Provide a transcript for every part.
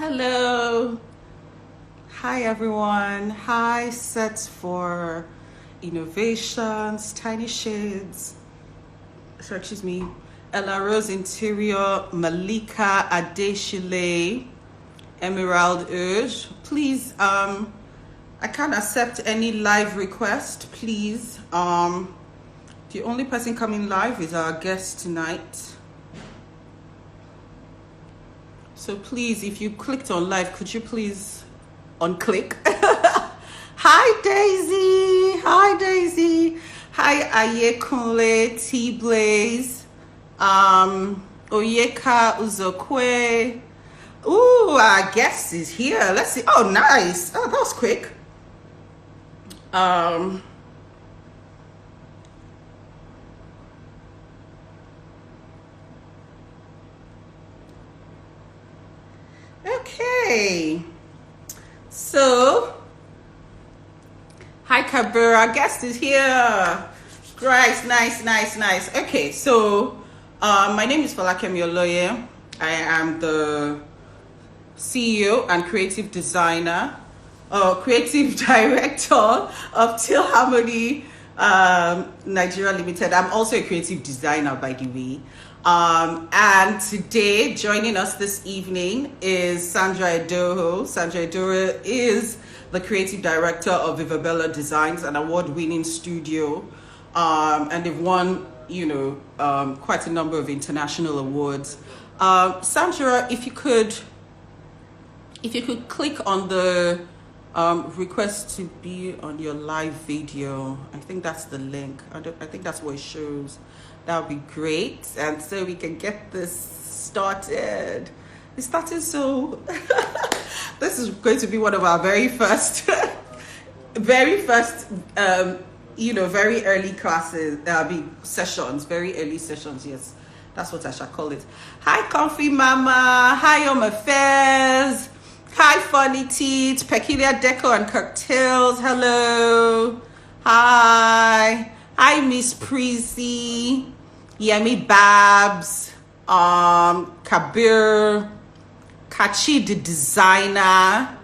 Hello. Hi, everyone. Hi, sets for innovations, tiny shades. Sorry, excuse me. Ella Rose Interior, Malika Adeshile, Emerald Urge. Please, I can't accept any live request, please. The only person coming live is our guest tonight. So please, if you clicked on live, could you please unclick? Hi, Daisy. Hi, Daisy. Hi, Ayekunle, T Blaze, Oyeka Uzokwe. Ooh, our guest is here. Let's see. Oh, nice. Oh, that was quick. Um, okay. So, hi, Kabir. Our guest is here. Great, nice. Okay, so my name is Folakemi Oloye. I am the CEO and creative director of Teal Harmony Nigeria Limited. I'm also a creative designer, by the way. And today, joining us this evening is Sandra Edoho. Sandra Edoho is the creative director of Vivabella Designs, an award-winning studio, and they've won, quite a number of international awards. Sandra, if you could click on the request to be on your live video, I think that's the link. I think that's what it shows. That would be great, and so we can get this started. It started so. This is going to be one of our very first, very early classes. There'll be sessions, very early sessions. Yes, that's what I shall call it. Hi, Comfy Mama. Hi, Om Affairs. Hi, Funny Teeth, Peculiar Decor and Cocktails. Hello. Hi. Hi, Miss Preezy. Yemi Babs. Kabir. Kachi the designer.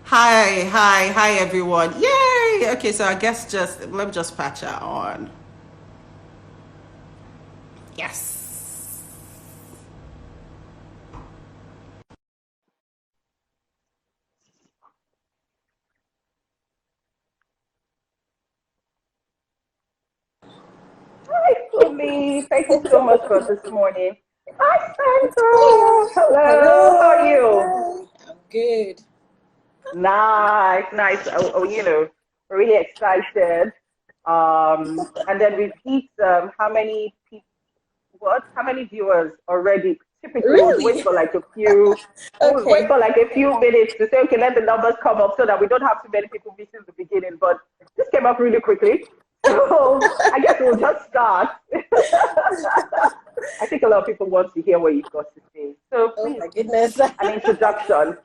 Hi, everyone. Yay! Okay, so I guess let me just patch her on. Yes. Hi, Kumi. Thank you so much for this morning. Hi, Sandra. Hello. How are you? I'm good. Nice. We're really excited. And then we've hit how many people? What? How many viewers already? Typically, we would wait Really? for like a few. We would Okay. wait for like a few minutes to say, okay, let the numbers come up so that we don't have too many people missing the beginning. But this came up really quickly, so I guess we'll just start. I think a lot of people want to hear what you've got to say. So Oh please, my goodness. an introduction.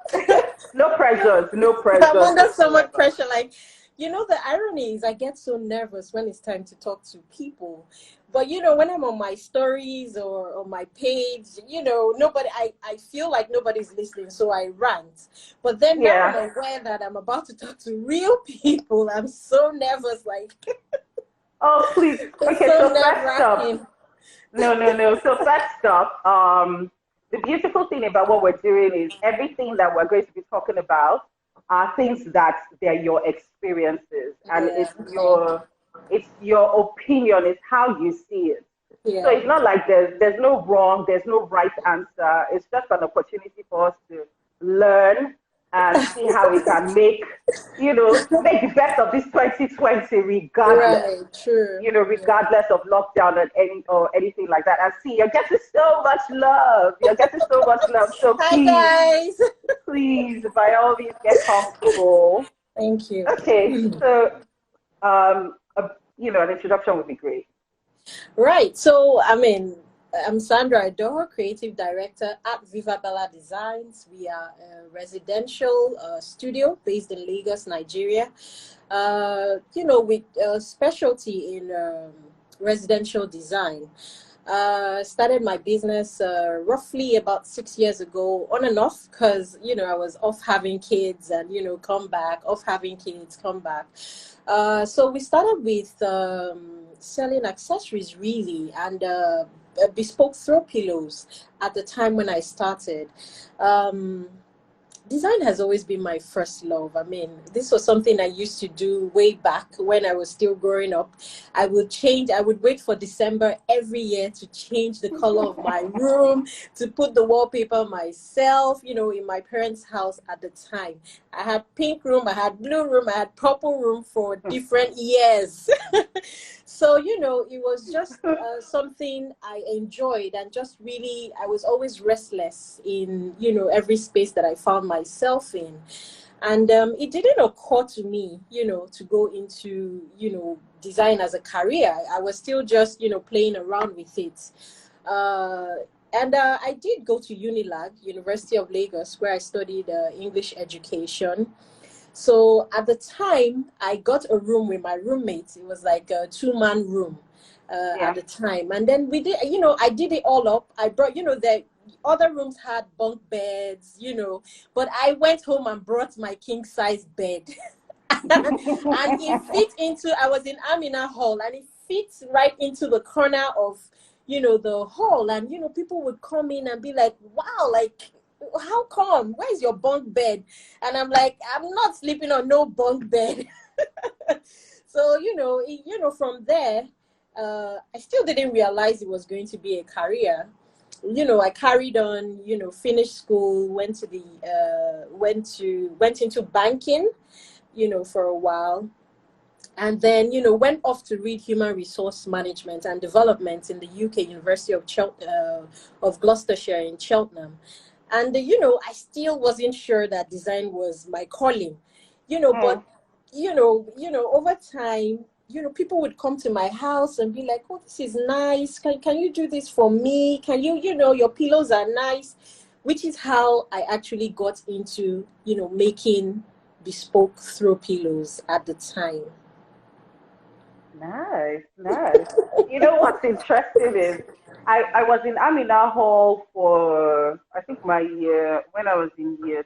No pressures, no I'm pressures under so much whatsoever. pressure. Like, the irony is I get so nervous when it's time to talk to people. But when I'm on my stories or on my page, I feel like nobody's listening, so I rant. But then now Yeah. I'm aware that I'm about to talk to real people. I'm so nervous, like Oh, please. it's Okay, so so nerve first up, wracking. no. So first up, the beautiful thing about what we're doing is everything that we're going to be talking about are things that they're your experiences, and Yeah, it's your opinion, it's how you see it. So yeah. it's not like there's no wrong, there's no right answer. It's just an opportunity for us to learn and see how we can make the best of this 2020 regardless, Right, true. regardless of lockdown or anything like that. And see, you're getting so much love. You're getting so much love. So Hi please, guys. please, by all means, get comfortable. Thank you. Okay, so an introduction would be great. Right. So, I'm Sandra Edoho, creative director at Vivabella Designs. We are a residential studio based in Lagos, Nigeria. With specialty in residential design. Started my business roughly about 6 years ago, on and off, because I was off having kids and come back, off having kids, come back. So we started with selling accessories really, and bespoke throw pillows at the time when I started. Design has always been my first love. I mean, this was something I used to do way back when I was still growing up. I would wait for December every year to change the color of my room, to put the wallpaper myself, in my parents' house at the time. I had pink room, I had blue room, I had purple room for different years. So, it was just something I enjoyed, and just really, I was always restless in, every space that I found myself in. And it didn't occur to me, to go into, design as a career. I was still just, playing around with it. And I did go to Unilag, University of Lagos, where I studied English education. So at the time, I got a room with my roommates. It was like a 2-man room at the time. And then we did, I did it all up. I brought, the other rooms had bunk beds, but I went home and brought my king size bed. And it fit into, I was in Amina Hall, and it fits right into the corner of, the hall. And, people would come in and be like, wow, like, how come? Where's your bunk bed? And I'm like, I'm not sleeping on no bunk bed. So, from there, I still didn't realize it was going to be a career. I carried on, finished school, went into banking, for a while. And then, went off to read human resource management and development in the UK, University of Gloucestershire in Cheltenham. And, I still wasn't sure that design was my calling, but, over time, people would come to my house and be like, oh, this is nice. Can you do this for me? Can you, your pillows are nice, which is how I actually got into, making bespoke throw pillows at the time. Nice, nice. You know what's interesting is I was in Amina Hall for, I think, my year, when I was in year,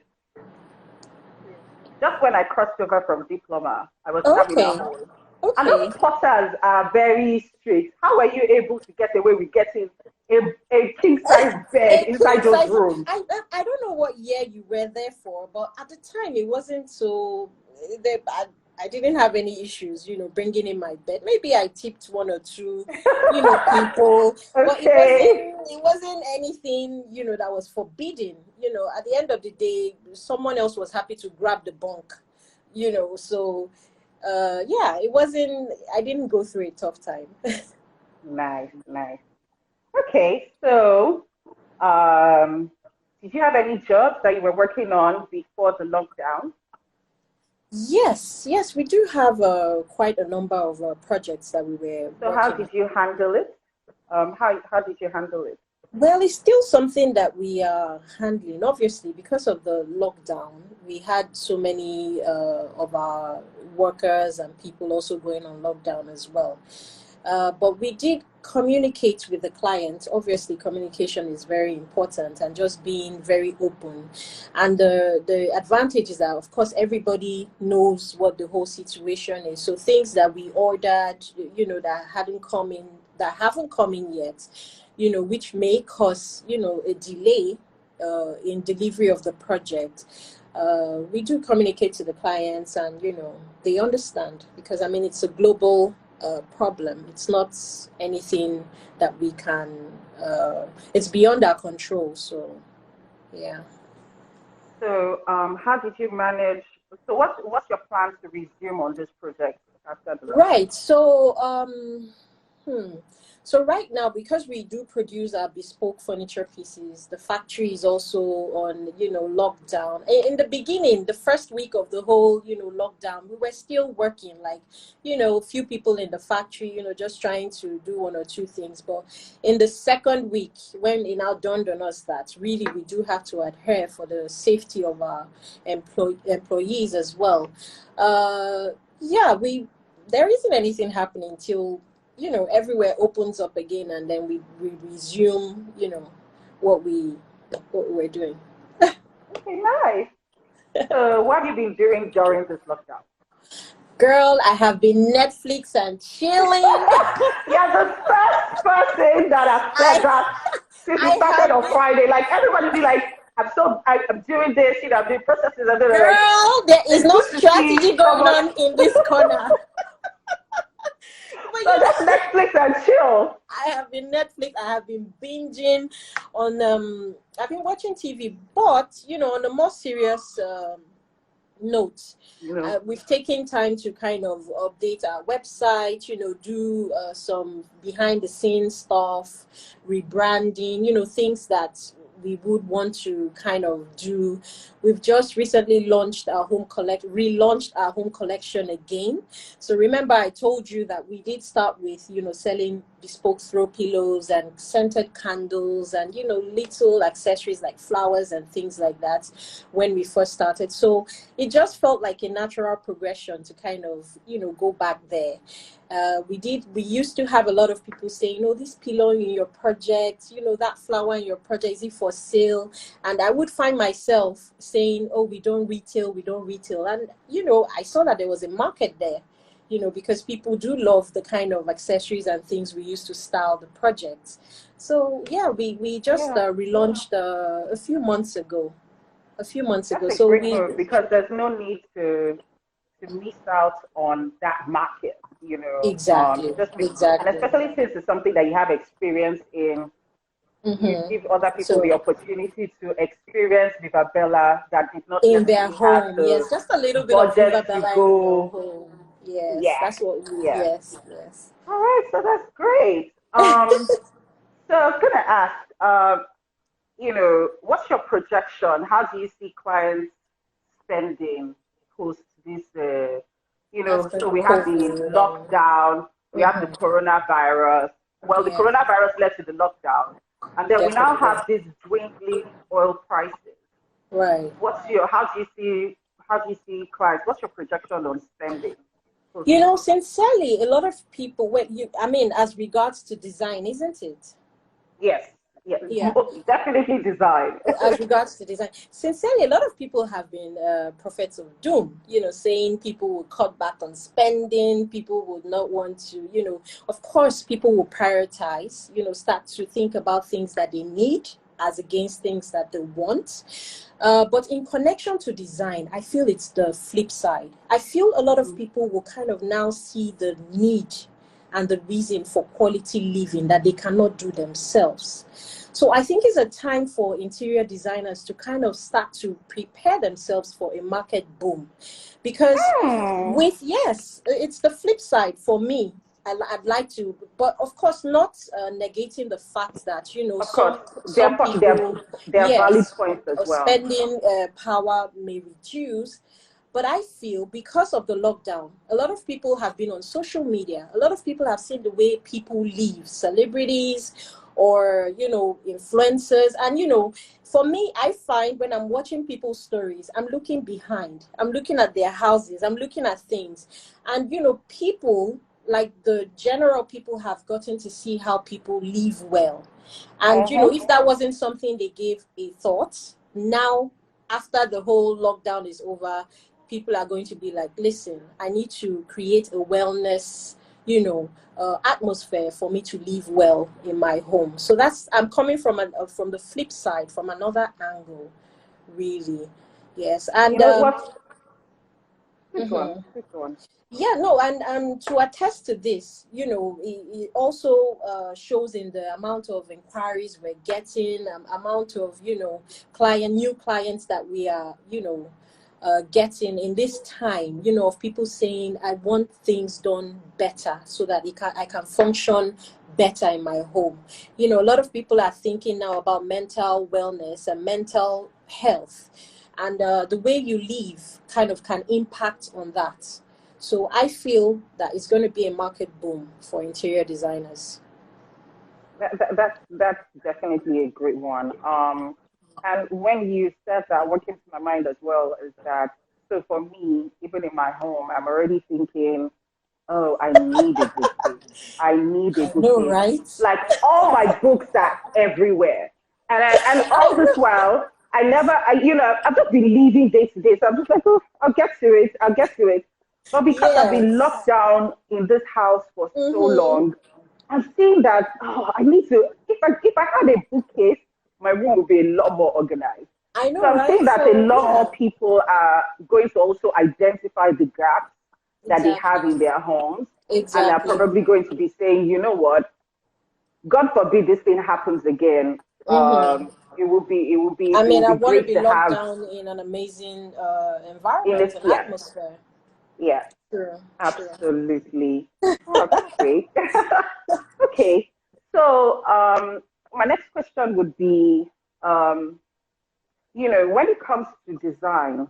just when I crossed over from diploma, I was in Amina Hall. Okay. And those porters are very strict. How were you able to get away with getting a king-size bed inside those rooms? I don't know what year you were there for, but at the time it wasn't so... I didn't have any issues, bringing in my bed. Maybe I tipped one or two, people. Okay. But it wasn't anything, that was forbidden. At the end of the day, someone else was happy to grab the bunk, So, it wasn't, I didn't go through a tough time. Nice, nice. Okay, so did you have any jobs that you were working on before the lockdown? Yes, we do have quite a number of projects that we were. So how did you handle it? How did you handle it? Well, it's still something that we are handling. Obviously, because of the lockdown, we had so many of our workers and people also going on lockdown as well. But we did communicate with the client. Obviously, communication is very important, and just being very open. And the advantage is that, of course, everybody knows what the whole situation is. So things that we ordered, that haven't come in yet, which may cause, a delay in delivery of the project. We do communicate to the clients, and, they understand, because, I mean, it's a global problem. It's not anything that we can, it's beyond our control. So, yeah. So, how did you manage? So, what's your plans to resume on this project after the? Right. So, So right now, because we do produce our bespoke furniture pieces, the factory is also on, lockdown. In the beginning, the first week of the whole, lockdown, we were still working, like, a few people in the factory, just trying to do one or two things. But in the second week, when it now dawned on us that really we do have to adhere for the safety of our employees as well. There isn't anything happening till you know, everywhere opens up again, and then we resume, you know, what we're doing. Okay, nice. So what have you been doing during this lockdown? Girl, I have been Netflix and chilling. Yeah, the first person that I've said that since we started on Friday. Like everybody be like, I'm doing this, you know, I'm doing processes and girl, like, there is no strategy going on in this corner. So just Netflix and chill. I have been Netflix. I have been binging on. I've been watching TV, but you know, on a more serious note, we've taken time to kind of update our website. You know, do some behind the scenes stuff, rebranding. You know, things that we would want to kind of do. We've just recently relaunched our home collection again. So remember I told you that we did start with, you know, selling bespoke throw pillows and scented candles and, you know, little accessories like flowers and things like that when we first started. So it just felt like a natural progression to kind of, you know, go back there. We used to have a lot of people saying, you know, this pillow in your project, you know, that flower in your project, is it for sale? And I would find myself saying, oh, we don't retail. And, you know, I saw that there was a market there, you know, because people do love the kind of accessories and things we used to style the projects. So, yeah, we just relaunched a few months ago. That's a great move, because there's no need to miss out on that market, you know. Exactly. And especially since it's something that you have experience in, you give other people the opportunity to experience Vivabella that did not in their home. Yes, just a little bit of Vivabella in their home. Yes, that's what we. Yes. All right, so that's great. So I was gonna ask, you know, what's your projection? How do you see clients spending post this, you know, so we have the lockdown, we have the coronavirus. Well, the coronavirus led to the lockdown, and then we now have these dwindling oil prices. Right. How do you see clients? What's your projection on spending? You know, sincerely, a lot of people, as regards to design, isn't it? Yes. Yeah, definitely design. As regards to design, sincerely, a lot of people have been prophets of doom, you know, saying people will cut back on spending, people would not want to, you know, of course, people will prioritize, you know, start to think about things that they need as against things that they want. But in connection to design, I feel it's the flip side. I feel a lot of people will kind of now see the need and the reason for quality living that they cannot do themselves. So I think it's a time for interior designers to kind of start to prepare themselves for a market boom. Because it's the flip side for me. I'd like to, but of course not negating the fact that, you know, some people, there are valid points as well. Spending power may reduce. But I feel because of the lockdown, a lot of people have been on social media. A lot of people have seen the way people live, celebrities or, you know, influencers. And, you know, for me, I find when I'm watching people's stories, I'm looking behind. I'm looking at their houses. I'm looking at things. And, you know, people, like the general people, have gotten to see how people live well. And, you know, if that wasn't something they gave a thought, now, after the whole lockdown is over, people are going to be like, listen, I need to create a wellness, you know, atmosphere for me to live well in my home. So I'm coming from the flip side, from another angle, really. Yes. And Which one? Yeah, no, and to attest to this, you know, it also shows in the amount of inquiries we're getting, amount of, you know, new clients that we are, you know, getting in this time, you know, of people saying, I want things done better so that I can function better in my home. You know, a lot of people are thinking now about mental wellness and mental health, and the way you live kind of can impact on that. So I feel that it's going to be a market boom for interior designers. That's definitely a great one. And when you said that, what came to my mind as well is that, so for me, even in my home, I'm already thinking, oh, I need a bookcase. I need a I know, bookcase. right? Like all my books are everywhere. And all this while, I've just been living day to day. So I'm just like, oh, I'll get to it. I'll get to it. But because I've been locked Yes. down in this house for so Mm-hmm. long, I'm seeing that, oh, I need to, if I had a bookcase, my room would be a lot more organized. I So know, I'm right? seeing that a So lot more yeah, people are going to also identify the gaps that they exactly. have in their homes, and are Exactly. probably going to be saying, you know what, God forbid this thing happens again. Mm-hmm. It I mean, will I be want to great be to locked have down in an amazing in environment this. and Yeah, atmosphere. yeah, True, true. absolutely. Oh, that's great. Okay, so my next question would be, um, when it comes to design,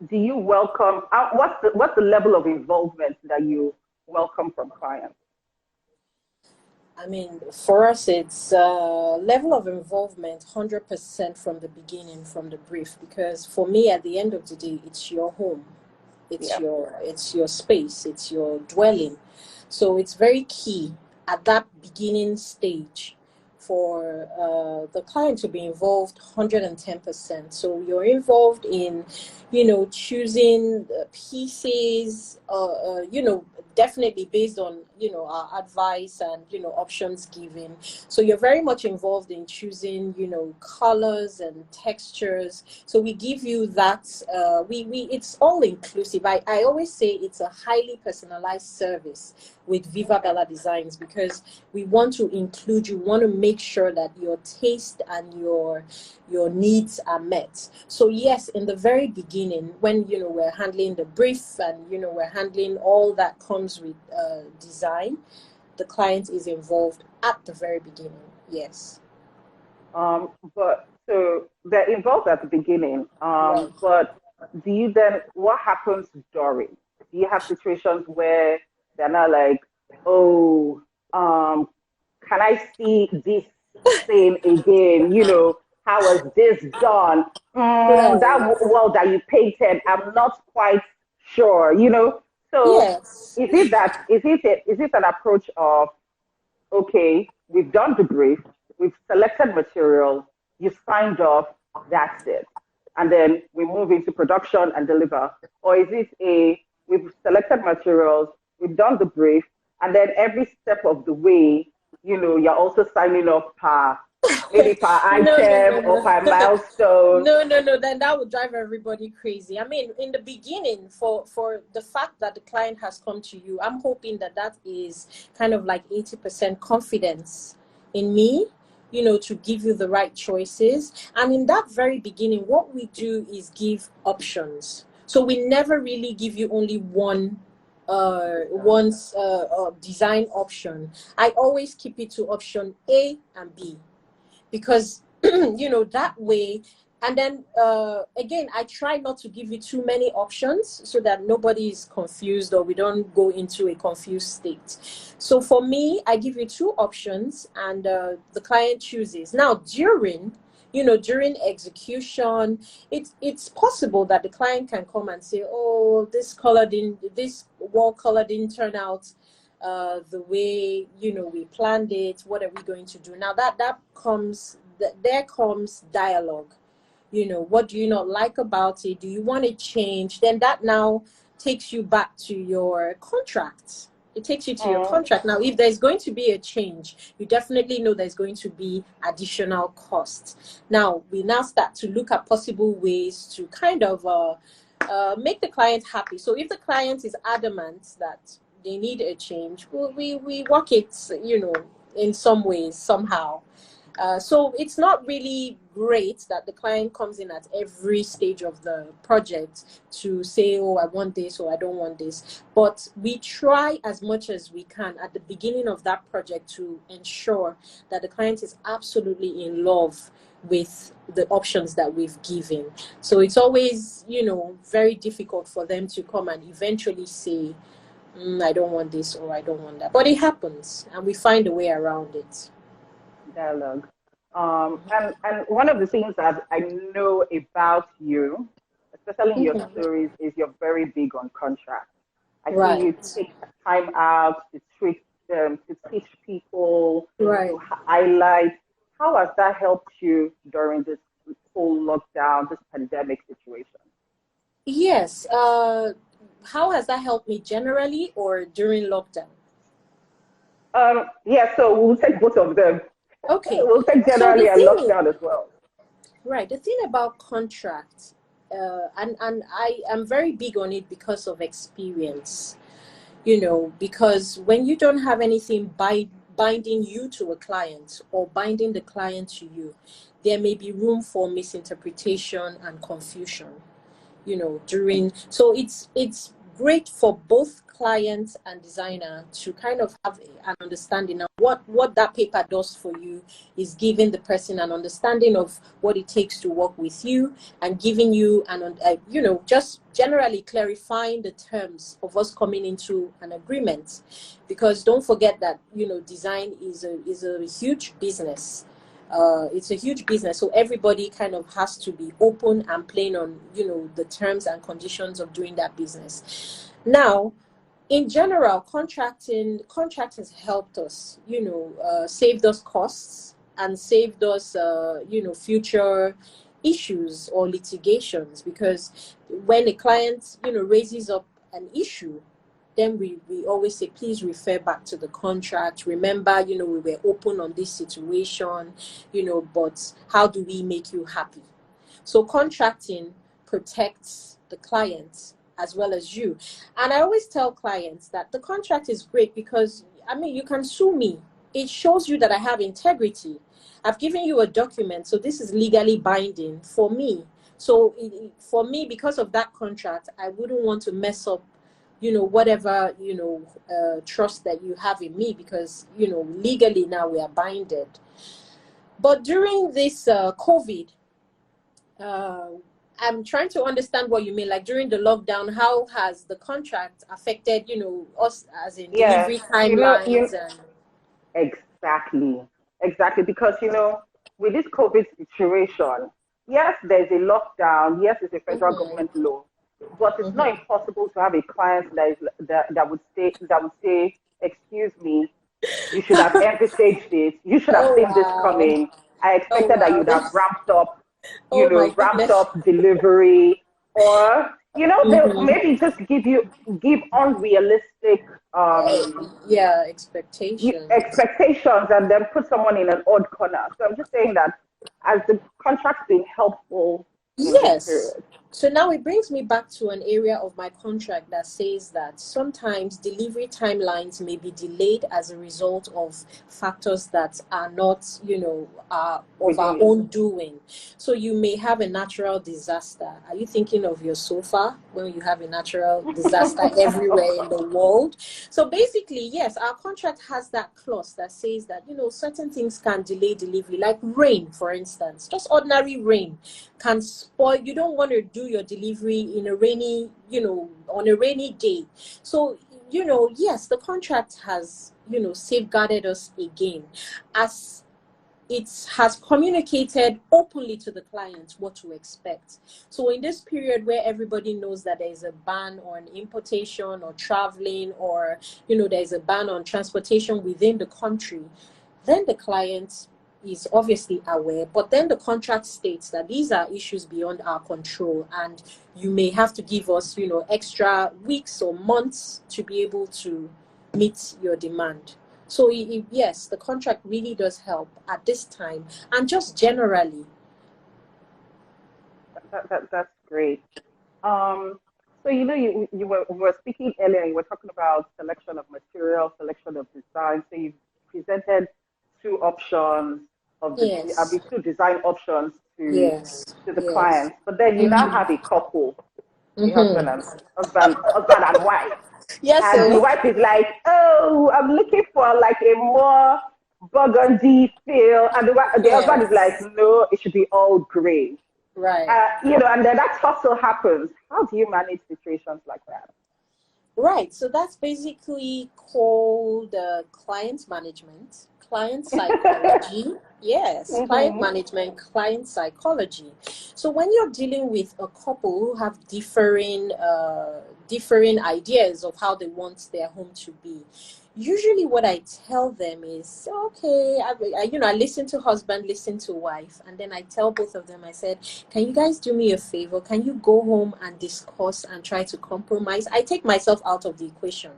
do you welcome? What's the level of involvement that you welcome from clients? I mean, for us, it's level of involvement 100% from the beginning, from the brief. Because for me, at the end of the day, it's your home, Yeah. it's your space, it's your dwelling. So it's very key at that beginning stage for the client to be involved 110%. So you're involved in, choosing pieces, definitely based on, our advice and, options given. So you're very much involved in choosing, colors and textures. So we give you that, it's all inclusive. I always say it's a highly personalized service with Okay. Vivabella Designs, because we want to include you, want to make sure that your taste and your needs are met. So yes, in the very beginning, when we're handling the brief and we're handling all that comes with design, the client is involved at the very beginning. Yes. But so they're involved at the beginning. Right. But what happens during? Do you have situations where they're not like, oh, can I see this thing again? How was this done? Right. Wall that you painted, I'm not quite sure. So Yes. is it an approach of, okay, we've done the brief, we've selected materials, you signed off, that's it. And then we move into production and deliver. Or is it we've selected materials, we've done the brief, and then every step of the way, you're also signing off maybe per No, no, no, item or no. per milestone. No, no, no. Then that would drive everybody crazy. I mean, in the beginning, for the fact that the client has come to you, I'm hoping that that is kind of like 80% confidence in me, to give you the right choices. And in that very beginning, what we do is give options. So we never really give you only design option. I always keep it to option A and B, because that way. And then again, I try not to give you too many options so that nobody is confused or we don't go into a confused state. So for me, I give you two options, and the client chooses. Now during execution, it's possible that the client can come and say, oh, this wall color didn't turn out the way we planned it. What are we going to do now? There comes dialogue. What do you not like about it? Do you want to change? Then that now takes you back to your contract. It takes you to your Mm, contract. Now, if there's going to be a change, you definitely know there's going to be additional costs. Now, we now start to look at possible ways to kind of make the client happy. So if the client is adamant that they need a change, we work it, in some ways, somehow. So it's not really great that the client comes in at every stage of the project to say, oh, I want this or I don't want this. But we try as much as we can at the beginning of that project to ensure that the client is absolutely in love with the options that we've given. So it's always, very difficult for them to come and eventually say, I don't want this or I don't want that. But it happens and we find a way around it. dialogue. And one of the things that I know about you, especially in your Mhm. stories, is you're very big on contract. I see you take time out to teach people, to highlight. How has that helped you during this whole lockdown, this pandemic situation? Yes. How has that helped me generally or during lockdown? Yeah, so we'll take both of them. Okay. We'll take generally and lockdown as well. Right. The thing about contracts, and I am very big on it because of experience, because when you don't have anything binding you to a client or binding the client to you, there may be room for misinterpretation and confusion, so it's great for both client and designer to kind of have an understanding of what that paper does for you is giving the person an understanding of what it takes to work with you and giving you just generally clarifying the terms of us coming into an agreement, because don't forget that design is a huge business. It's a huge business, so everybody kind of has to be open and plain on the terms and conditions of doing that business. Now, in general, contract has helped us, saved us costs and saved us, future issues or litigations, because when a client, raises up an issue, then we always say, please refer back to the contract. Remember, we were open on this situation, but how do we make you happy? So contracting protects the client as well as you. And I always tell clients that the contract is great because, you can sue me. It shows you that I have integrity. I've given you a document, so this is legally binding for me. So for me, because of that contract, I wouldn't want to mess up whatever, trust that you have in me, because, legally now we are binded. But during this COVID, I'm trying to understand what you mean. Like during the lockdown, how has the contract affected, us as in delivery timelines? Exactly. Because, with this COVID situation, yes, there's a lockdown. Yes, it's a federal government law. But it's not impossible to have a client that would say, excuse me, you should have envisaged this. You should have seen this coming. I expected that you'd have ramped up, ramped up delivery, or they'll maybe just give unrealistic expectations, and then put someone in an odd corner. So I'm just saying that as the contract's been helpful. Yes. So now it brings me back to an area of my contract that says that sometimes delivery timelines may be delayed as a result of factors that are not, of our own doing. So you may have a natural disaster. Are you thinking of your sofa when you have a natural disaster everywhere in the world? So basically, yes, our contract has that clause that says that, certain things can delay delivery, like rain, for instance. Just ordinary rain can spoil. You don't want to do your delivery in a rainy, on a rainy day. So, yes, the contract has, safeguarded us again, as it has communicated openly to the client what to expect. So in this period where everybody knows that there is a ban on importation or traveling, or, there is a ban on transportation within the country, then the client is obviously aware, but then the contract states that these are issues beyond our control, and you may have to give us, extra weeks or months to be able to meet your demand. So yes, the contract really does help at this time, and just generally. That's great. So we were speaking earlier. You were talking about selection of material, selection of design. So you presented two options of two design options to the client. But then you now have a couple, the husband and wife. Yes, and the wife is like, oh, I'm looking for like a more burgundy feel, and the husband is like, no, it should be all gray. Right. And then that tussle happens. How do you manage situations like that? Right. So that's basically called client management, client psychology. Yes, client management, client psychology. So when you're dealing with a couple who have differing differing ideas of how they want their home to be. Usually what I tell them is, okay, I listen to husband, listen to wife, and then I tell both of them, I said, can you guys do me a favor? Can you go home and discuss and try to compromise? I take myself out of the equation.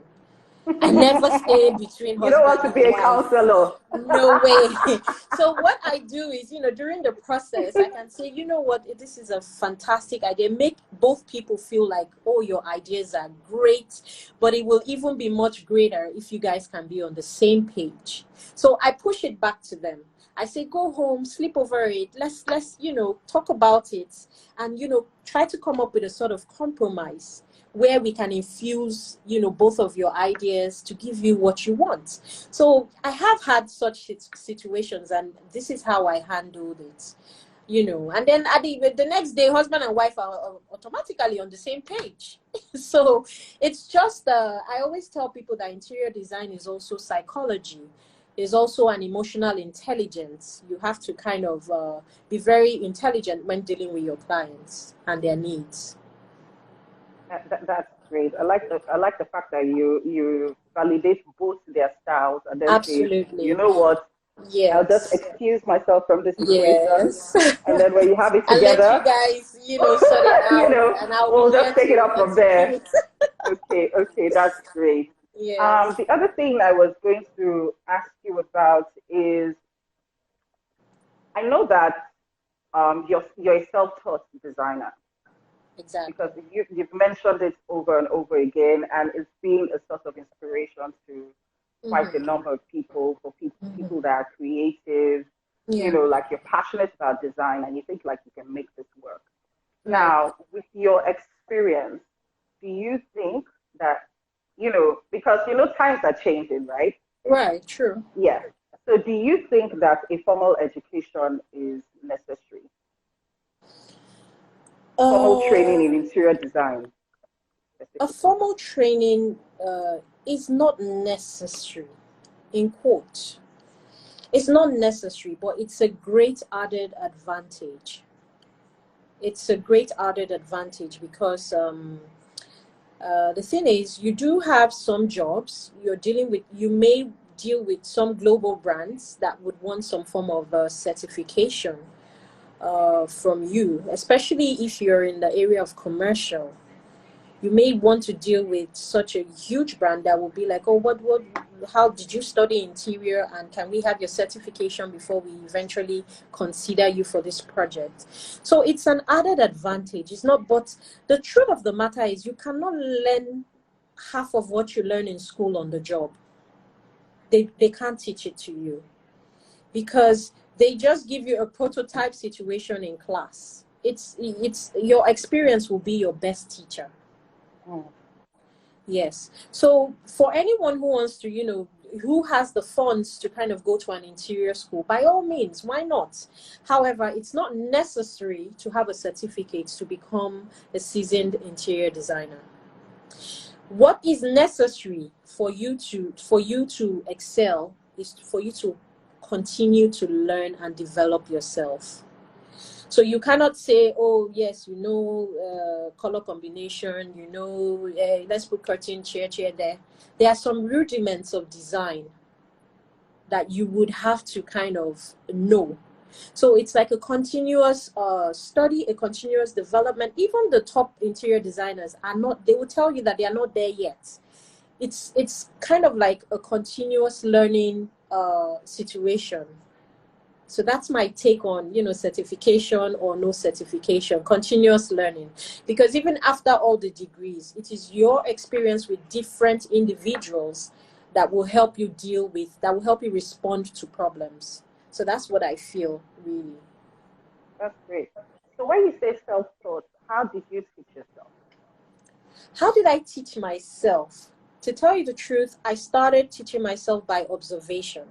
I never stay between husband and wife. You don't want to be a counselor. No way. So what I do is, during the process, I can say, you know what, this is a fantastic idea. Make both people feel like, oh, your ideas are great, but it will even be much greater if you guys can be on the same page. So I push it back to them. I say, go home, sleep over it. Let's talk about it and, try to come up with a sort of compromise where we can infuse, both of your ideas to give you what you want. So I have had such situations, and this is how I handled it, and then at the next day, husband and wife are automatically on the same page. So it's just, I always tell people that interior design is also psychology. Is also an emotional intelligence. You have to kind of be very intelligent when dealing with your clients and their needs. That's great. I like the fact that you validate both their styles and then absolutely say, you know what? Yes. I'll just excuse myself from this equation. Yes. And then when you have it and together, let you guys, sort it out, and we'll just take it up from there. Okay, that's great. Yes. The other thing I was going to ask you about is, I know that you're a self-taught designer. Exactly. Because you've mentioned it over and over again, and it's been a source of inspiration to quite a number of people, for people that are creative, like you're passionate about design and you think like you can make this work. Right. Now, with your experience, do you think that, because times are changing, right? Right, true. Yeah. So do you think that a formal education is necessary? Formal training in interior design. A formal training is not necessary, in quote. It's not necessary, but it's a great added advantage. It's a great added advantage because the thing is, you do have some jobs you may deal with some global brands that would want some form of certification from you, especially if you're in the area of commercial. You may want to deal with such a huge brand that will be like, oh, how did you study interior, and can we have your certification before we eventually consider you for this project? So it's an added advantage. It's not, but the truth of the matter is you cannot learn half of what you learn in school on the job. They can't teach it to you because they just give you a prototype situation in class. It's your experience will be your best teacher. Yes. So for anyone who wants to, who has the funds to kind of go to an interior school, by all means, why not? However, it's not necessary to have a certificate to become a seasoned interior designer. What is necessary for you to excel is for you to continue to learn and develop yourself. So you cannot say, oh, yes, color combination, let's put curtain, chair there. There are some rudiments of design that you would have to kind of know. So it's like a continuous study, a continuous development. Even the top interior designers they will tell you that they are not there yet. It's kind of like a continuous learning situation. So that's my take on, certification or no certification, continuous learning. Because even after all the degrees, it is your experience with different individuals that will help you that will help you respond to problems. So that's what I feel, really. That's great. So when you say self-taught, how did you teach yourself? How did I teach myself? To tell you the truth, I started teaching myself by observation.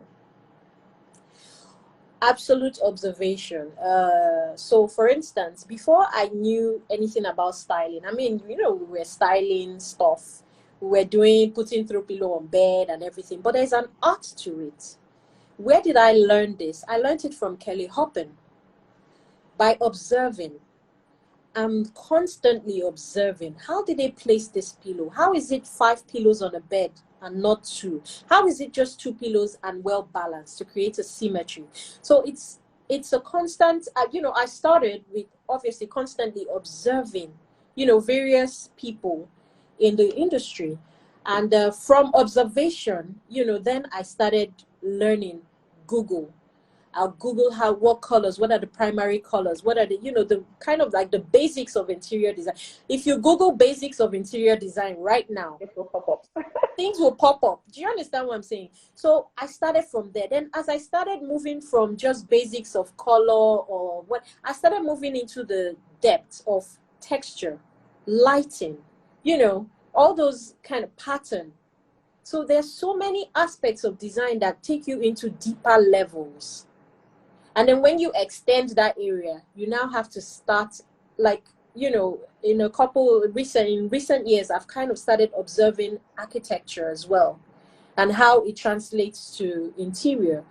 Absolute observation. So for instance, before I knew anything about styling, we were styling stuff. We were putting throw pillow on bed and everything, but there's an art to it. Where did I learn this? I learned it from Kelly Hoppen by observing. I'm constantly observing, how did they place this pillow? How is it 5 pillows on a bed and not 2? How is it just 2 pillows and well balanced to create a symmetry? So it's a constant, I started with obviously constantly observing, various people in the industry. And from observation, then I started learning Google. I'll Google what colors, what are the primary colors, what are the, the kind of like the basics of interior design. If you Google basics of interior design right now, it will pop up. Things will pop up. Do you understand what I'm saying? So I started from there. Then as I started moving from just basics of color or what, I started moving into the depth of texture, lighting, all those kind of pattern. So there's so many aspects of design that take you into deeper levels. And then when you extend that area, you now have to start, like, in recent years, I've kind of started observing architecture as well and how it translates to interior.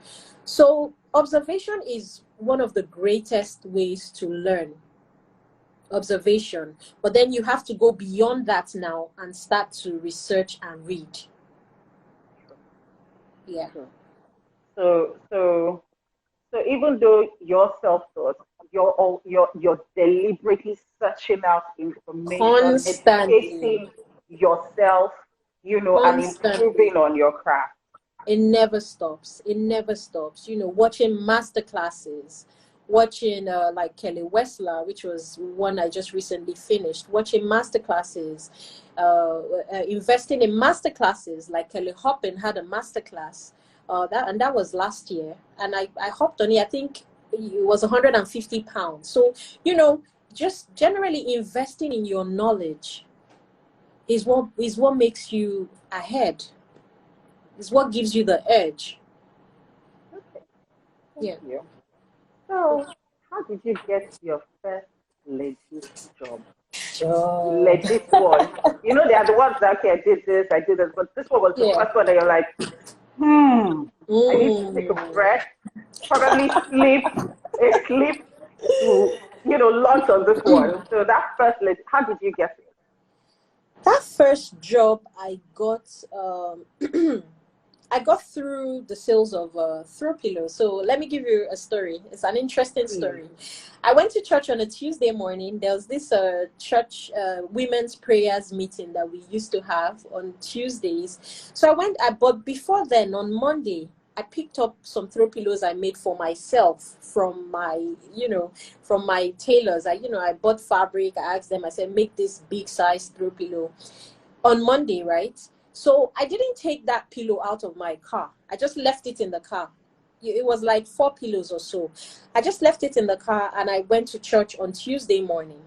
So observation is one of the greatest ways to learn. Observation. But then you have to go beyond that now and start to research and read. Yeah. So even though you're self-taught, you're deliberately searching out information, educating yourself, and improving on your craft. It never stops. It never stops. Watching master classes, watching like Kelly Wessler, which was one I just recently finished, watching master classes, investing in master classes, like Kelly Hoppin had a master class. That was last year, and I hopped on it. I think it was £150. So just generally investing in your knowledge is what makes you ahead. Is what gives you the edge. Okay. Thank you. So, how did you get your first legit job? Legit one. They are the ones that, okay, I did this, but this one was the first one that you're like, I need to take a breath, probably sleep to, launch on this one. So that first, how did you get it? That first job I got, I got through the sales of throwpillows. So let me give you a story. It's an interesting story. I went to church on a Tuesday morning. There was this church women's prayers meeting that we used to have on Tuesdays. So but before then, on Monday, I picked up some throw pillows I made for myself from my tailors. I bought fabric. I asked them, I said, make this big size throw pillow on Monday, right? So I didn't take that pillow out of my car. I just left it in the car. It was like 4 pillows or so. I just left it in the car and I went to church on Tuesday morning.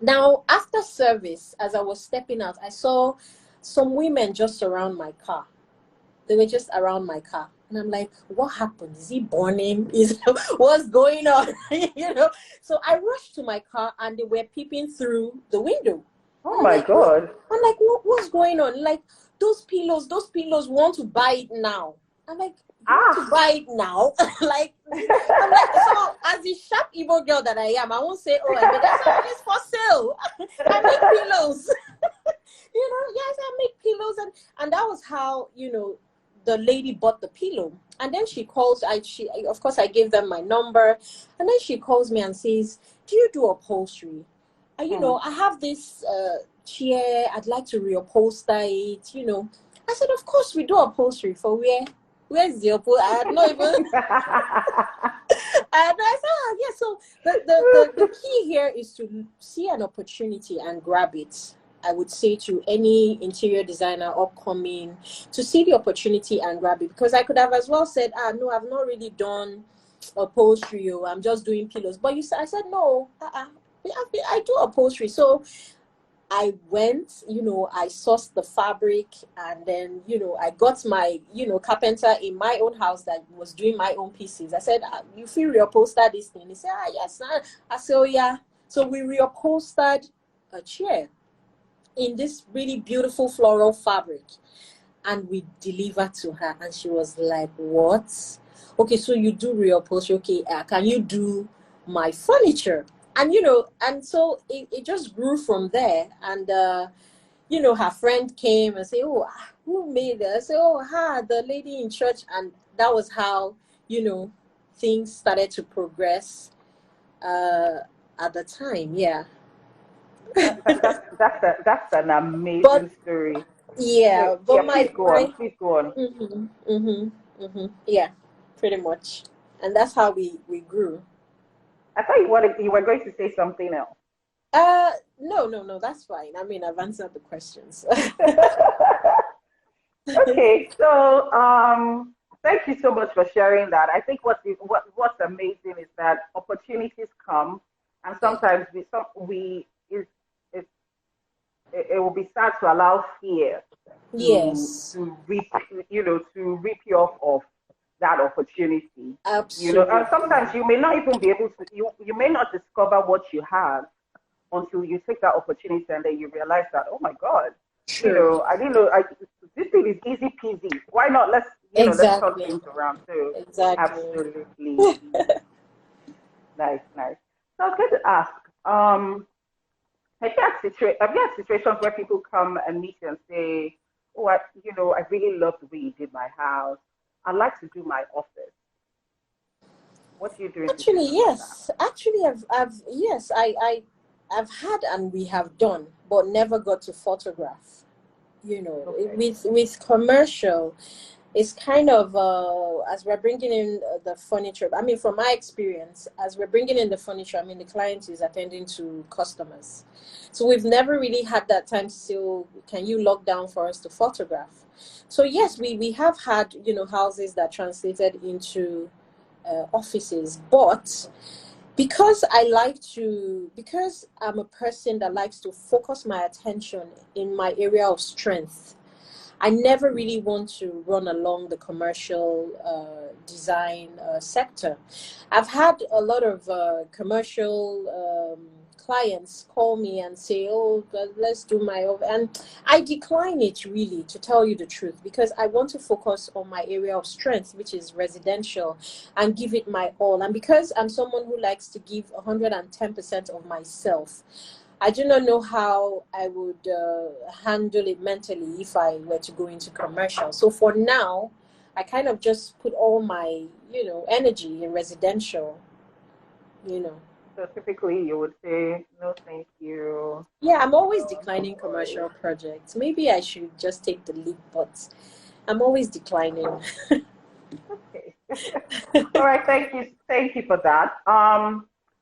Now, after service, as I was stepping out, I saw some women just around my car. They were just around my car. And I'm like, what happened? Is he burning? What's going on? So I rushed to my car and they were peeping through the window. Oh my God. I'm like, what's going on? Like, those pillows want to buy it now. I'm like, to buy it now? I'm like, so as the sharp Igbo girl that I am, I won't say, that's it's for sale. I make pillows. Yes, I make pillows. And that was how, the lady bought the pillow. And then she calls, of course, I gave them my number. And then she calls me and says, do you do upholstery? I have this chair. I'd like to reupholster it, I said, of course, we do upholstery. For where? Where's the upholstery? I had not even... And I said, yeah, so the key here is to see an opportunity and grab it. I would say to any interior designer upcoming, to see the opportunity and grab it. Because I could have as well said, no, I've not really done upholstery. I'm just doing pillows. But I said, no, I do upholstery. So I went, I sourced the fabric, and then, I got my, carpenter in my own house that was doing my own pieces. I said, you feel reupholster this thing? He said, yes. I said, oh, yeah. So we reupholstered a chair in this really beautiful floral fabric, and we delivered to her, and she was like, what? Okay, so you do reupholstery. Okay, can you do my furniture? And and so it just grew from there. And her friend came and said, "Oh, who made it?" I said, "Oh, the lady in church." And that was how things started to progress at the time. Yeah. That's an amazing story. Yeah, So, but please go on. Please go on. Yeah, pretty much, and that's how we grew. I thought you were going to say something else. No, that's fine. I mean, I've answered the questions. Okay, so thank you so much for sharing that. I think what's amazing is that opportunities come, and sometimes it will be sad to allow fear to reap you off of that opportunity. Absolutely. And sometimes you may not even be able to you may not discover what you have until you take that opportunity, and then you realize that, oh my God, I didn't know this thing is easy peasy. Why not? Let's let's turn things around. So absolutely. Nice. So I was going to ask, have you had situations where people come and meet you and say, "Oh, I really love the way you did my house. I'd like to do my office." What do you do? Actually, yes. Actually, I've had, and we have done, but never got to photograph. With commercial, it's kind of as we're bringing in the furniture. I mean, from my experience, as we're bringing in the furniture, I mean, the client is attending to customers, so we've never really had that time to say, "Oh, can you lock down for us to photograph?" So yes, we have had houses that translated into offices, but because I'm a person that likes to focus my attention in my area of strength, I never really want to run along the commercial design sector. I've had a lot of commercial clients call me and say, "Oh, let's do my own," and I decline it, really, to tell you the truth, because I want to focus on my area of strength, which is residential, and give it my all. And because I'm someone who likes to give 110% of myself, I do not know how I would handle it mentally if I were to go into commercial. So for now, I kind of just put all my, energy in residential, So typically you would say, "No, thank you." Yeah, I'm always declining commercial projects. Maybe I should just take the leap, but I'm always declining. Okay. All right, thank you for that.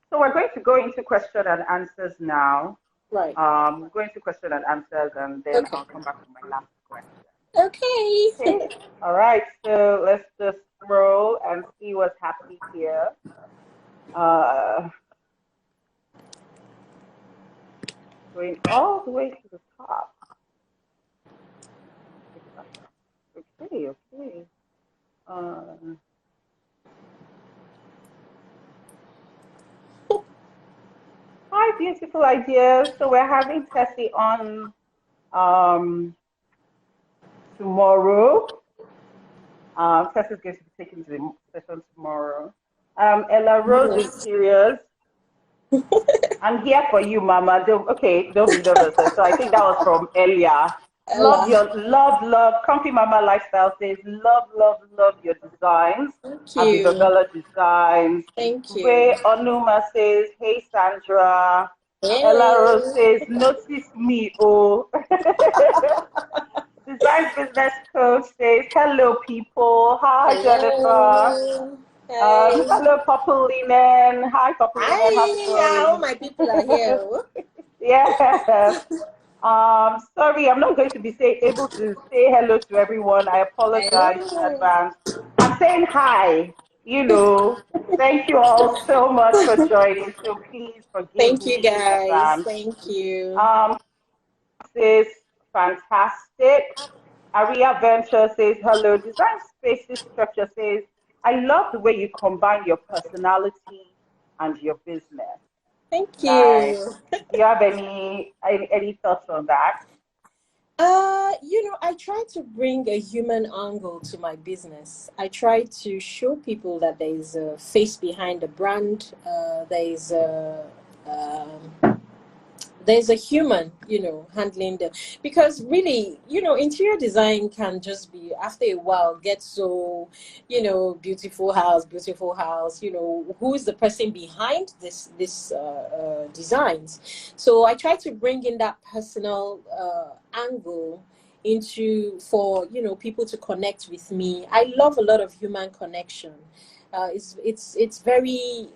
So we're going to go into question and answers now. Right. Going to question and answers, and then I'll come back to my last question. Okay. All right, so let's just scroll and see what's happening here. Going all the way to the top. Okay. Hi, beautiful ideas. So we're having Tessie on tomorrow. Tessa's going to be taking the session tomorrow. Ella Rose is serious. I'm here for you, Mama. Don't be nervous. So I think that was from earlier. Love, Comfy Mama Lifestyle says, love your designs. Thank you. Vivabella Designs. Thank you. Ray Onuma says, hey, Sandra. Hey. Ella Rose says, notice me, oh. Design Business Coach says, hello, people. Hi, Jennifer. Hello, Purple Linen. Hi, Purple Linen. Hi, all my people are here. Yeah. Sorry, I'm not going to be able to say hello to everyone. I apologize in advance. I'm saying hi. Thank you all so much for joining. So please forgive me. Thank you, guys. Thank you. Says fantastic. Aria Venture says hello. Design Spaces Structure says, I love the way you combine your personality and your business. Thank you. Do you have any thoughts on that? I try to bring a human angle to my business. I try to show people that there is a face behind the brand. There is there's a human, handling them. Because really, interior design can just be, after a while, get so, beautiful house, who is the person behind this designs. So I try to bring in that personal angle for people to connect with me. I love a lot of human connection. It's very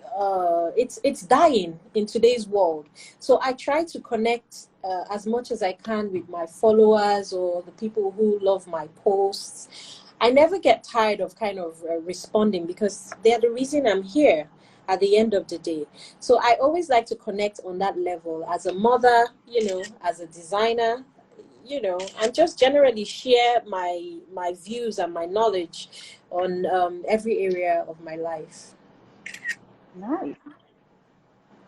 it's dying in today's world. So I try to connect as much as I can with my followers or the people who love my posts. I never get tired of kind of responding, because they're the reason I'm here at the end of the day. So I always like to connect on that level as a mother, as a designer, and just generally share my views and my knowledge on every area of my life. Nice.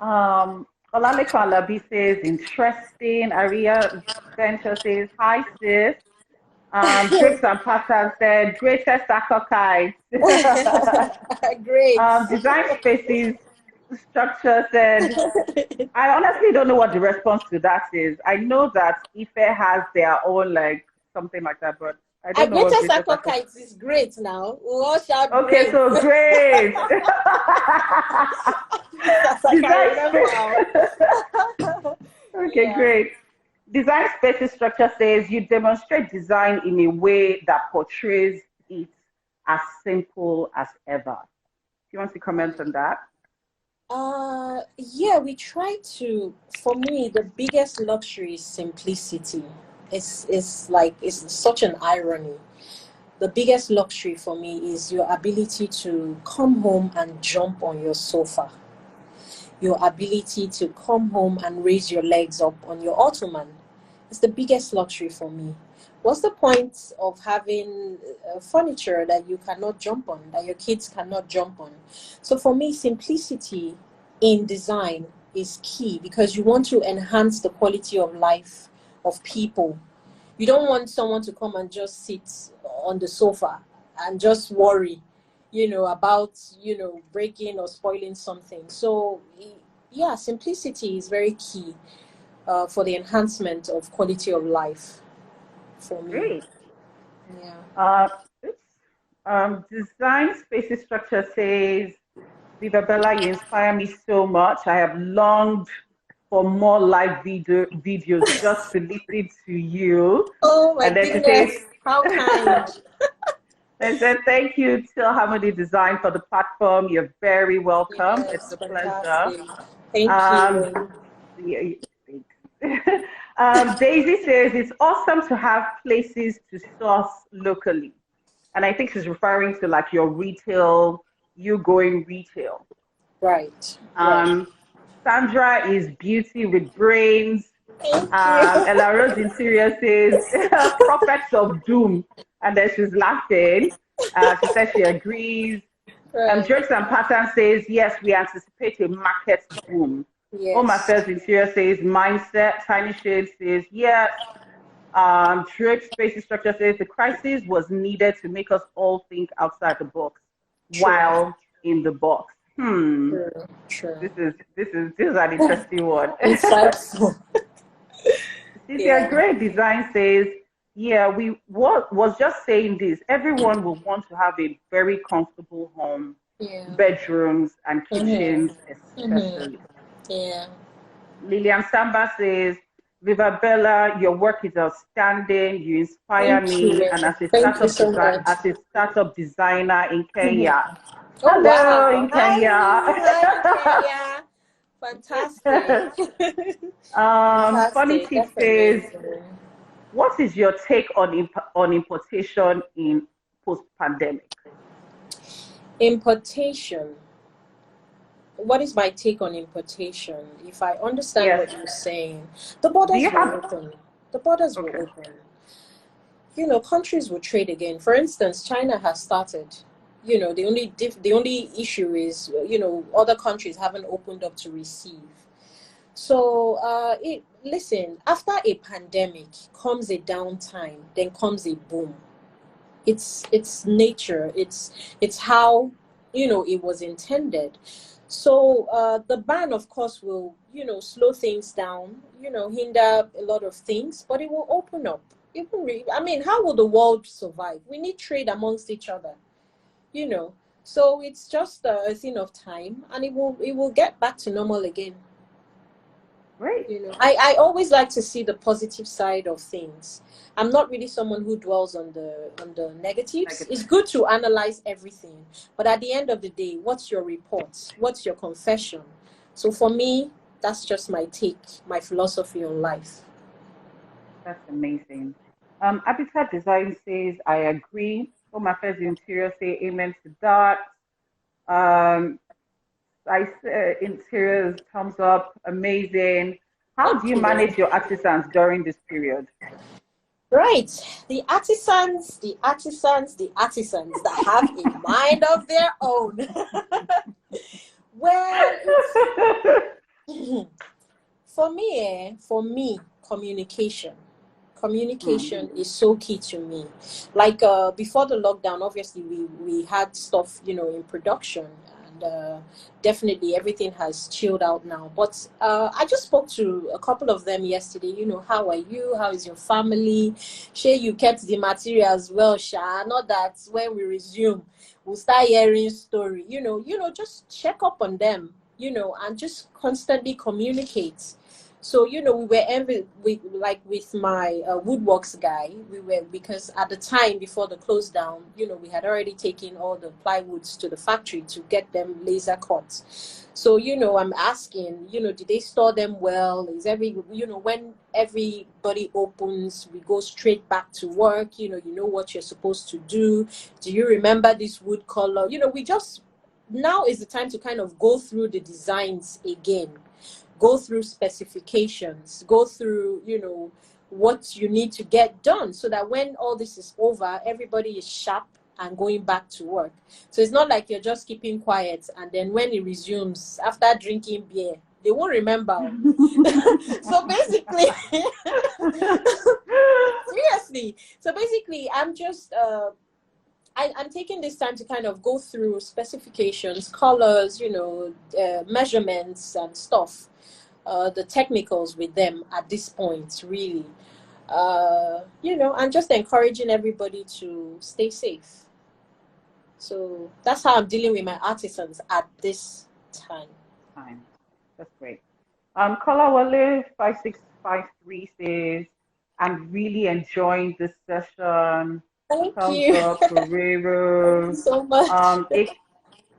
Olaleko Alabi says, interesting. Aria Venture says, hi sis. Drapes and Patterns said, greatest acolyte. Great. Design Spaces Structure said, I honestly don't know what the response to that is. I know that Ife has their own, like, something like that, but I don't know what greatest acolyte is great now. Okay, great. so great. Okay, yeah. Great. Design Spaces Structure says, you demonstrate design in a way that portrays it as simple as ever. Do you want to comment on that? Yeah, we try to. For me, the biggest luxury is simplicity. It's such an irony. The biggest luxury for me is your ability to come home and jump on your sofa. Your ability to come home and raise your legs up on your ottoman. It's the biggest luxury for me. What's the point of having furniture that you cannot jump on, that your kids cannot jump on? So for me, simplicity in design is key, because you want to enhance the quality of life of people. You don't want someone to come and just sit on the sofa and just worry, about, breaking or spoiling something. So yeah, simplicity is very key for the enhancement of quality of life for me. Great. Yeah. Design Spaces Structure says, Vivabella, you inspire me so much. I have longed for more live videos just to listen to you. Oh my goodness, how kind. And said, thank you, Teal Harmony Design, for the platform. You're very welcome. Yes, it's a pleasure. Thank you. Daisy says, it's awesome to have places to source locally. And I think she's referring to like your retail, you going retail. Right. Sandra is beauty with brains. Ella Rose Interior says, prophets of doom. And then she's laughing. She says she agrees. Right. Drapes and Patterns says, yes, we anticipate a market boom. Yes. Oma says Interior says, mindset. Tiny Shade says, yes. Drapes Spaces Structure says, the crisis was needed to make us all think outside the box while in the box. True. This is an interesting one. Insightful. Cynthia Great Design says, yeah, we was just saying this. Everyone will want to have a very comfortable home, bedrooms and kitchens especially. Yeah. Lillian Samba says, Vivabella, your work is outstanding. You inspire me, and as a startup designer in Kenya. Oh, hello, in Kenya. Hi, Kenya. Fantastic. Funny Tip says, what is your take on importation in post-pandemic? Importation. What is my take on importation? If I understand what you're saying, the borders will open. The borders will open. Countries will trade again. For instance, China has started. The only issue is, other countries haven't opened up to receive. So, listen, after a pandemic comes a downtime, then comes a boom. It's nature. It's how, it was intended. So the ban, of course, will, slow things down, hinder a lot of things, but it will open up. I mean, how will the world survive? We need trade amongst each other, you know. So it's just a thing of time, and it will get back to normal again. Great. I always like to see the positive side of things. I'm not really someone who dwells on the negatives. It's good to analyze everything, but at the end of the day, what's your report? What's your confession? So for me, that's just my take, my philosophy on life. That's amazing. Habitat Design says, I agree. Home Affairs Interior say amen to that. I say interiors, thumbs up, amazing. How do you manage your artisans during this period? Right. The artisans that have a mind of their own. Well, for me, communication is so key to me. Like before the lockdown, obviously we had stuff, in production, and definitely everything has chilled out now. But I just spoke to a couple of them yesterday. How are you? How is your family? Sure, you kept the materials well, Sha. Not that when we resume, we'll start hearing story. Just check up on them. And just constantly communicate. So, we were with my woodworks guy, because at the time before the close down, we had already taken all the plywoods to the factory to get them laser cut. So, I'm asking, did they store them well? Is when everybody opens, we go straight back to work, you know what you're supposed to do. Do you remember this wood color? Now is the time to kind of go through the designs again. Go through specifications, go through, what you need to get done, so that when all this is over, everybody is sharp and going back to work. So it's not like you're just keeping quiet, and then when it resumes, after drinking beer, they won't remember. So basically, seriously. So basically, I'm just, I'm taking this time to kind of go through specifications, colors, measurements and stuff. The technicals with them at this point, really, and just encouraging everybody to stay safe. So that's how I'm dealing with my artisans at this time. That's great. Kolawole 5653 says, I'm really enjoying this session. Thank you. Thank you so much.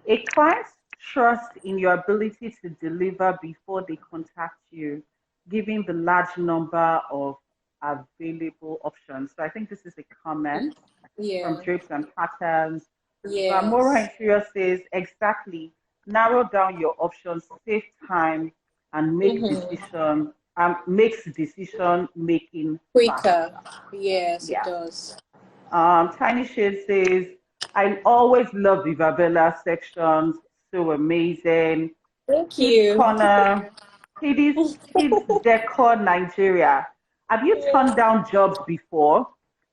A client's trust in your ability to deliver before they contact you, given the large number of available options. So I think this is a comment from Drapes and Patterns. Yes. Mora Interior says, exactly, narrow down your options, save time, and make makes decision making quicker. faster. Yes, it does. Tiny Shade says, I always love Vivabella sections, so amazing. Thank you. Corner, Kids Decor Nigeria. Have you turned down jobs before?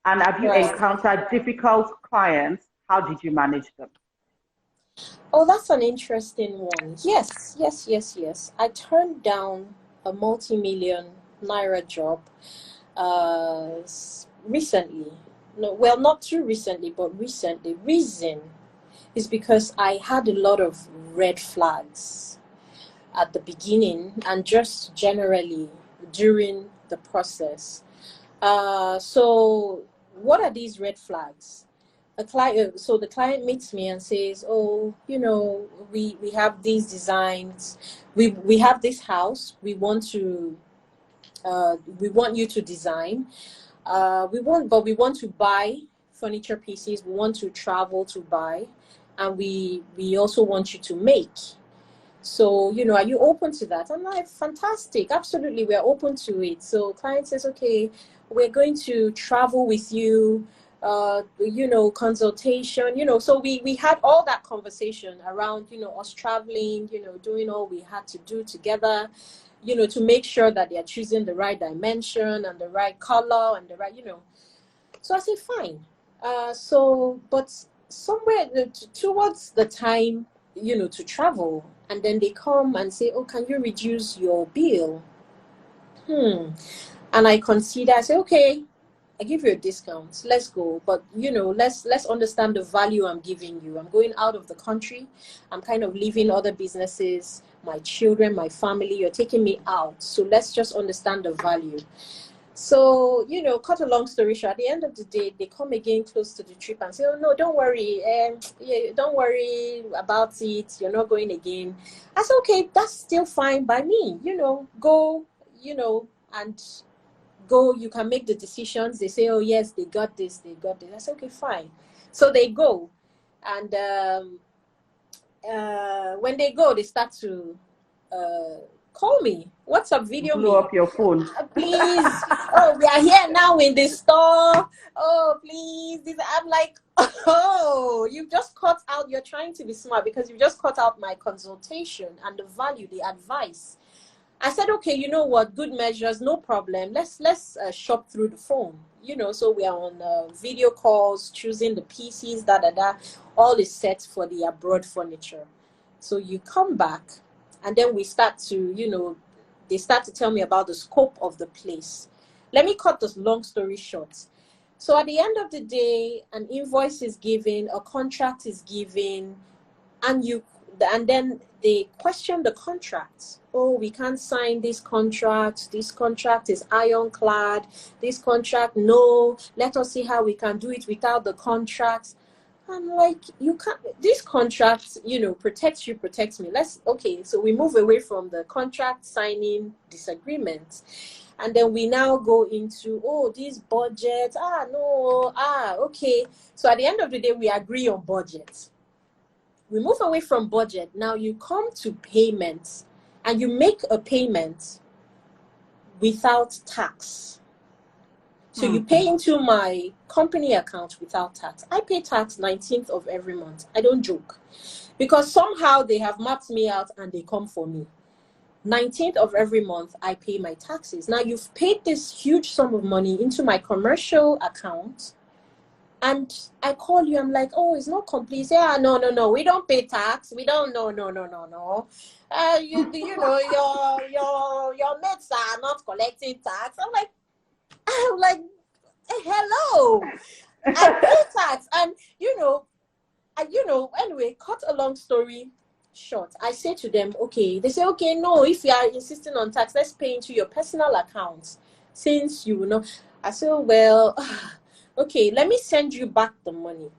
And have you encountered difficult clients? How did you manage them? Oh, that's an interesting one. Yes. I turned down a multi-million naira job recently. No, well, not too recently, but recently. Reason is because I had a lot of red flags at the beginning and just generally during the process. So what are these red flags? So the client meets me and says, oh, we have these designs. We have this house. We want you to design. We want to buy furniture pieces. We want to travel to buy, and we also want you to make. So, are you open to that? I'm like, fantastic. Absolutely. We're open to it. So client says, okay, we're going to travel with you, consultation, so we had all that conversation around, us traveling, doing all we had to do together, to make sure that they're choosing the right dimension and the right color and the right, So I said, fine. But somewhere towards the time, to travel, And then they come and say, oh, can you reduce your bill? And I consider, I say, okay, I give you a discount. Let's go. But, you know, let's understand the value I'm giving you. I'm going out of the country. I'm kind of leaving other businesses, my children, my family. You're taking me out. So let's just understand the value. So, you know, cut a long story short, at the end of the day, they come again close to the trip and say, oh, no, don't worry. Yeah, don't worry about it. You're not going again. I said, okay, that's still fine by me. You know, go, you know, and go. You can make the decisions. They say, oh, yes, they got this. They got this. I said, okay, fine. So they go. And when they go, they start to call me. What's up, video blow me. Up your phone. Please. Oh, we are here now in the store. Oh, please. I'm like, oh, you've just cut out. You're trying to be smart because you just cut out my consultation and the value, the advice. I said, okay, you know what? Good measures, no problem. Let's shop through the phone. You know, so we are on video calls, choosing the pieces, all is set for the abroad furniture. So you come back, and then we start to, you know, they start to tell me about the scope of the place. Let me cut this long story short. So at the end of the day, an invoice is given, a contract is given, and then they question the contract. Oh, we can't sign this contract. This contract is ironclad. This contract, no. Let us see how we can do it without the contract. I'm like, you can't, this contract, you know, protects you, protects me. Okay, so we move away from the contract signing disagreement. And then we now go into, oh, this budget, okay. So at the end of the day, we agree on budget. We move away from budget. Now you come to payments, and you make a payment without tax. So you pay into my company account without tax. I pay tax 19th of every month. I don't joke. Because somehow they have mapped me out and they come for me. 19th of every month, I pay my taxes. Now you've paid this huge sum of money into my commercial account. And I call you, I'm like, oh, it's not complete. Yeah, no, we don't pay tax. We don't, no. You know, your mates are not collecting tax. I'm like, hello, I pay tax. And, anyway, cut a long story short. I say to them, okay, they say, okay, no, if you are insisting on tax, let's pay into your personal account since you know. I say, well, okay, let me send you back the money.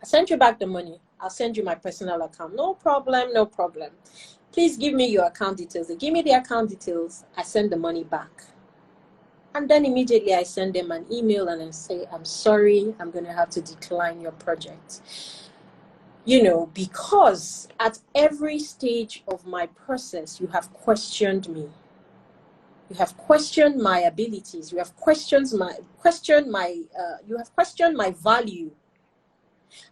I send you back the money. I'll send you my personal account. No problem. Please give me your account details. They give me the account details. I send the money back. And then immediately I send them an email and I say, I'm sorry, I'm going to have to decline your project. You know, because at every stage of my process, you have questioned me. You have questioned my abilities. You have questioned my value.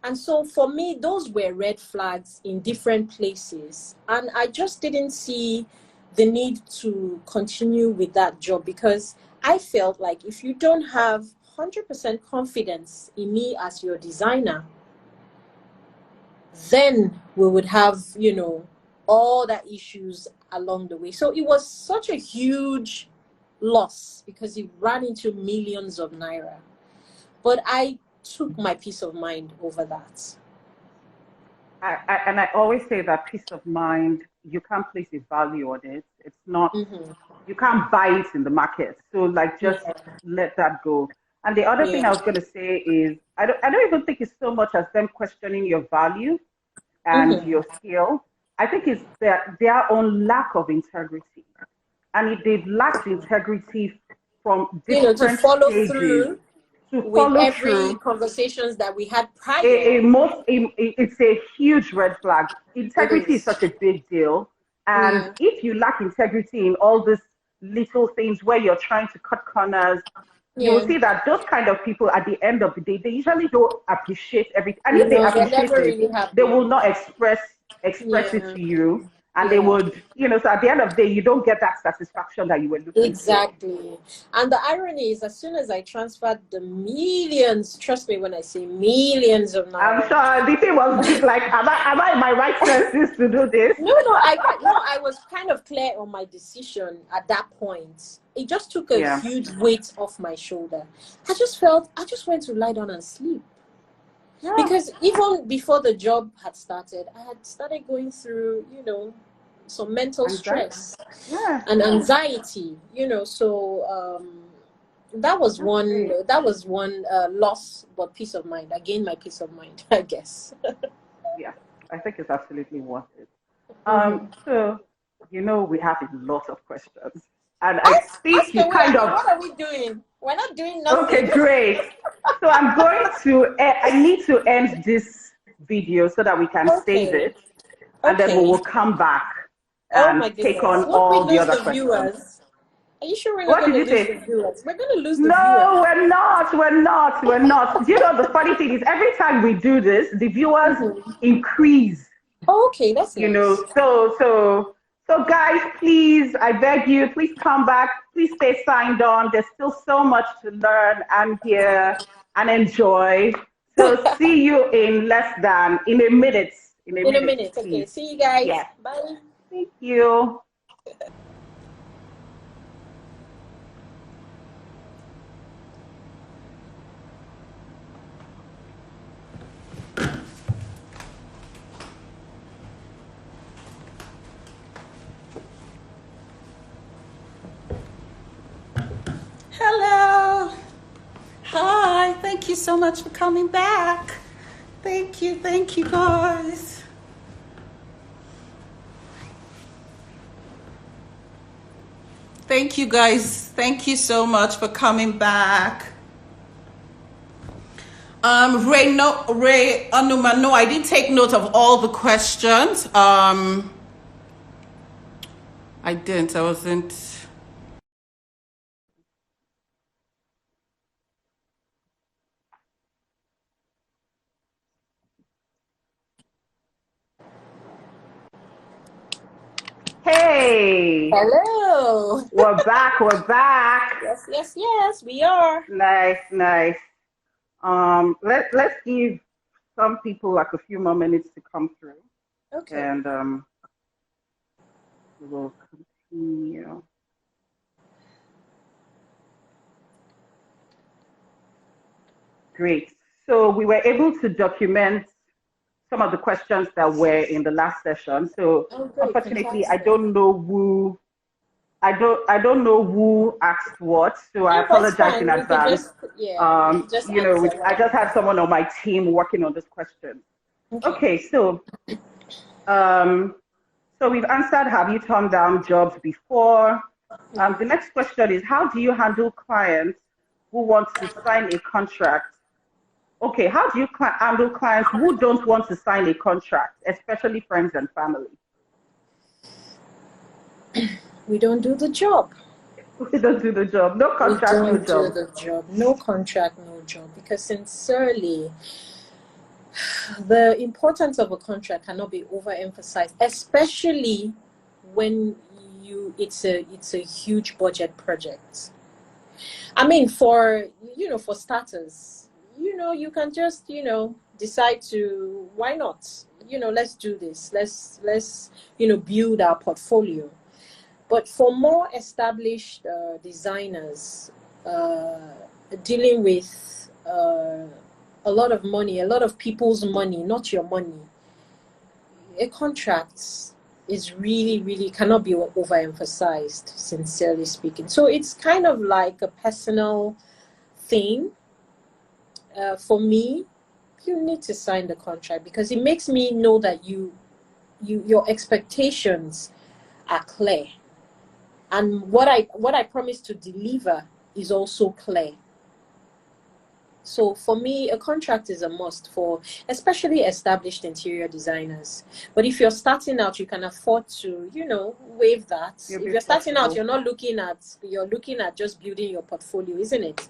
And so for me, those were red flags in different places. And I just didn't see the need to continue with that job because I felt like if you don't have 100% confidence in me as your designer, then we would have, you know, all the issues along the way. So it was such a huge loss because it ran into millions of naira. But I took my peace of mind over that. I always say that peace of mind, you can't place a value on it. It's not, you can't buy it in the market. So like, just let that go. And the other thing I was going to say is, I don't even think it's so much as them questioning your value and your skill. I think it's their own lack of integrity. And if they've lacked integrity from different to follow stages, through with every conversations that we had prior. It's a huge red flag. Integrity is such a big deal. And if you lack integrity in all these little things where you're trying to cut corners, you will see that those kind of people at the end of the day, they usually don't appreciate everything. And if they appreciate it, they will not express it to you. And they would, you know, so at the end of the day, you don't get that satisfaction that you were looking for. And the irony is, as soon as I transferred the millions, trust me when I say millions of naira. I'm sure the thing was like, am I in my right senses to do this? No, I was kind of clear on my decision at that point. It just took a huge weight off my shoulder. I just went to lie down and sleep. Yeah. Because even before the job had started, I had started going through, you know, some mental stress and anxiety, you know. So that was one loss, but peace of mind. I gained my peace of mind, I guess. Yeah, I think it's absolutely worth it. So, you know, we have a lot of questions, and I think you kind of. What are we doing? We're not doing nothing. Okay, great. So I need to end this video so that we can save it, and then we will come back and take on all the other questions. Are you sure we're not going to lose the viewers? We're going to lose the viewers. No, we're not. You know, the funny thing is, every time we do this, the viewers increase. Oh, okay, that's nice. You know, so guys, please, I beg you, please come back. Please stay signed on. There's still so much to learn and hear and enjoy. So see you in a minute. In a minute. Okay, see you guys. Yeah. Bye. Thank you. Hello. Hi. Thank you so much for coming back. Thank you guys. Thank you guys. Thank you so much for coming back. Ray Anuma, no, I didn't take note of all the questions. I wasn't. Hey. Hello. We're back. Yes, we are. Nice. Let's give some people like a few more minutes to come through. Okay. And we will continue. Great. So we were able to document some of the questions that were in the last session. So unfortunately, fantastic. I don't know who asked what. So I apologize in advance. I just had someone on my team working on this question. Okay, so we've answered, have you turned down jobs before? The next question is, how do you handle clients who want to sign a contract? Okay, how do you handle clients who don't want to sign a contract, especially friends and family? We don't do the job. We don't do the job. No contract, no job. We don't do the job. No contract, no job. Because sincerely, the importance of a contract cannot be overemphasized, especially when it's a huge budget project. I mean, for starters, you can just, decide to, why not? Let's do this. Let's build our portfolio. But for more established designers dealing with a lot of money, a lot of people's money, not your money, a contract is really, really cannot be overemphasized, sincerely speaking. So it's kind of like a personal thing. For me, you need to sign the contract because it makes me know that your expectations are clear. And what I promise to deliver is also clear. So for me, a contract is a must for especially established interior designers. But if you're starting out, you can afford to, waive that. If you're starting out, you're looking at just building your portfolio, isn't it?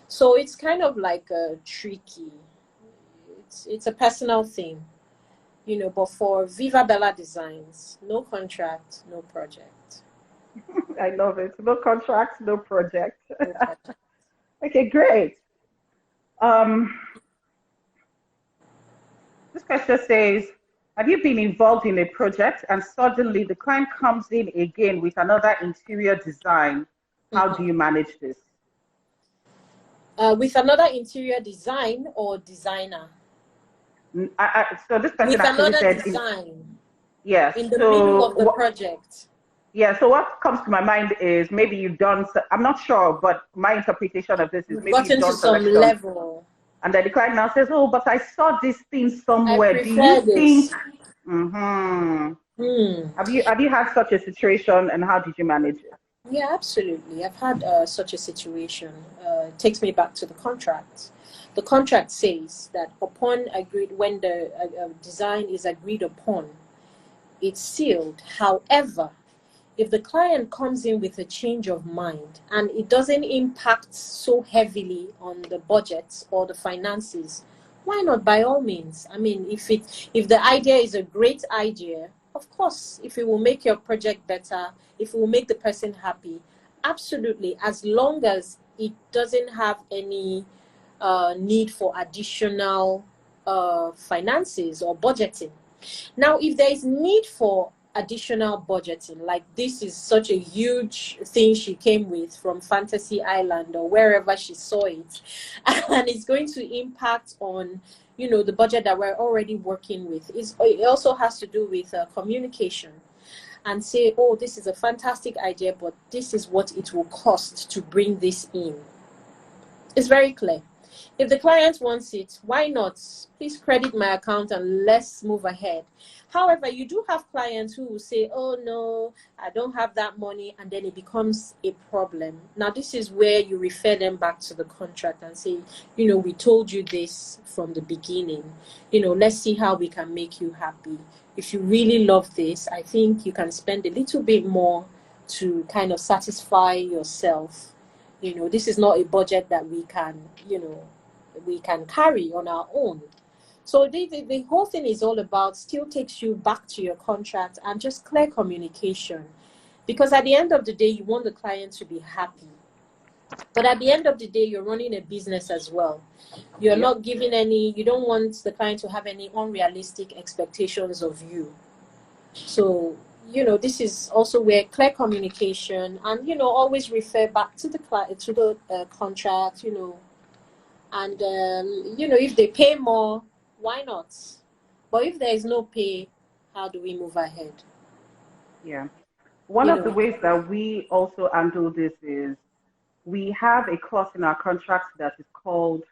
So it's kind of like tricky. It's a personal thing. you know, but for Vivabella Designs, no contract, no project. I love it. No contract, no project. No project. Okay, great. This question says, have you been involved in a project and suddenly the client comes in again with another interior design? How do you manage this? With another interior design or designer? So this person with actually another said, design. Yes. In the middle of the project. Yeah, so what comes to my mind is maybe you've done, I'm not sure, but my interpretation of this is maybe gotten you've done to some level. And then the client now says, oh, but I saw this thing somewhere. I Do you think? Mm-hmm. Have you had such a situation and how did you manage it? Yeah, absolutely. I've had such a situation. It takes me back to the contract. The contract says that upon agreed, when the design is agreed upon, it's sealed. However, if the client comes in with a change of mind and it doesn't impact so heavily on the budget or the finances, why not? By all means. I mean, if the idea is a great idea, of course, if it will make your project better, if it will make the person happy, absolutely, as long as it doesn't have any need for additional finances or budgeting. Now, if there is need for additional budgeting, like this is such a huge thing she came with from Fantasy Island or wherever she saw it, and it's going to impact on, you know, the budget that we're already working with, it also has to do with communication, and say, oh, this is a fantastic idea, but this is what it will cost to bring this in. It's very clear. If the client wants it, why not? Please credit my account and let's move ahead. However, you do have clients who will say, oh, no, I don't have that money, and then it becomes a problem. Now, this is where you refer them back to the contract and say, you know, we told you this from the beginning. You know, let's see how we can make you happy. If you really love this, I think you can spend a little bit more to kind of satisfy yourself. You know, this is not a budget that we can, you know, we can carry on our own. So the whole thing is all about, still takes you back to your contract and just clear communication. Because at the end of the day, you want the client to be happy. But at the end of the day, you're running a business as well. You're not giving you don't want the client to have any unrealistic expectations of you. So, you know, this is also where clear communication and, you know, always refer back to the client, to the contract, you know, and, you know, if they pay more, why not? But if there is no pay, how do we move ahead? Yeah. One of the ways that we also handle this is we have a clause in our contract that is called,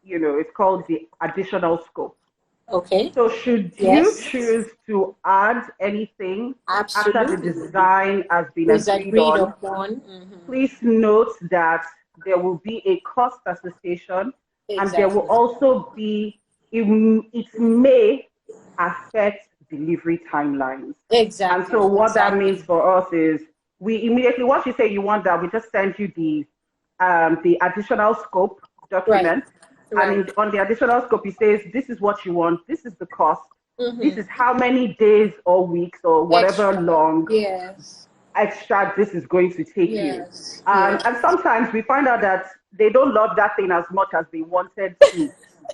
you know, it's called the additional scope. Okay. So should you choose to add anything after the design has been agreed upon, please note that there will be a cost association, and there will also be, it may affect delivery timelines. Exactly. And so what that means for us is we immediately, once you say you want that, we just send you the additional scope document. Right. And on the additional scope, it says, this is what you want, this is the cost, this is how many days or weeks or whatever long extra this is going to take you. And sometimes we find out that they don't love that thing as much as they wanted to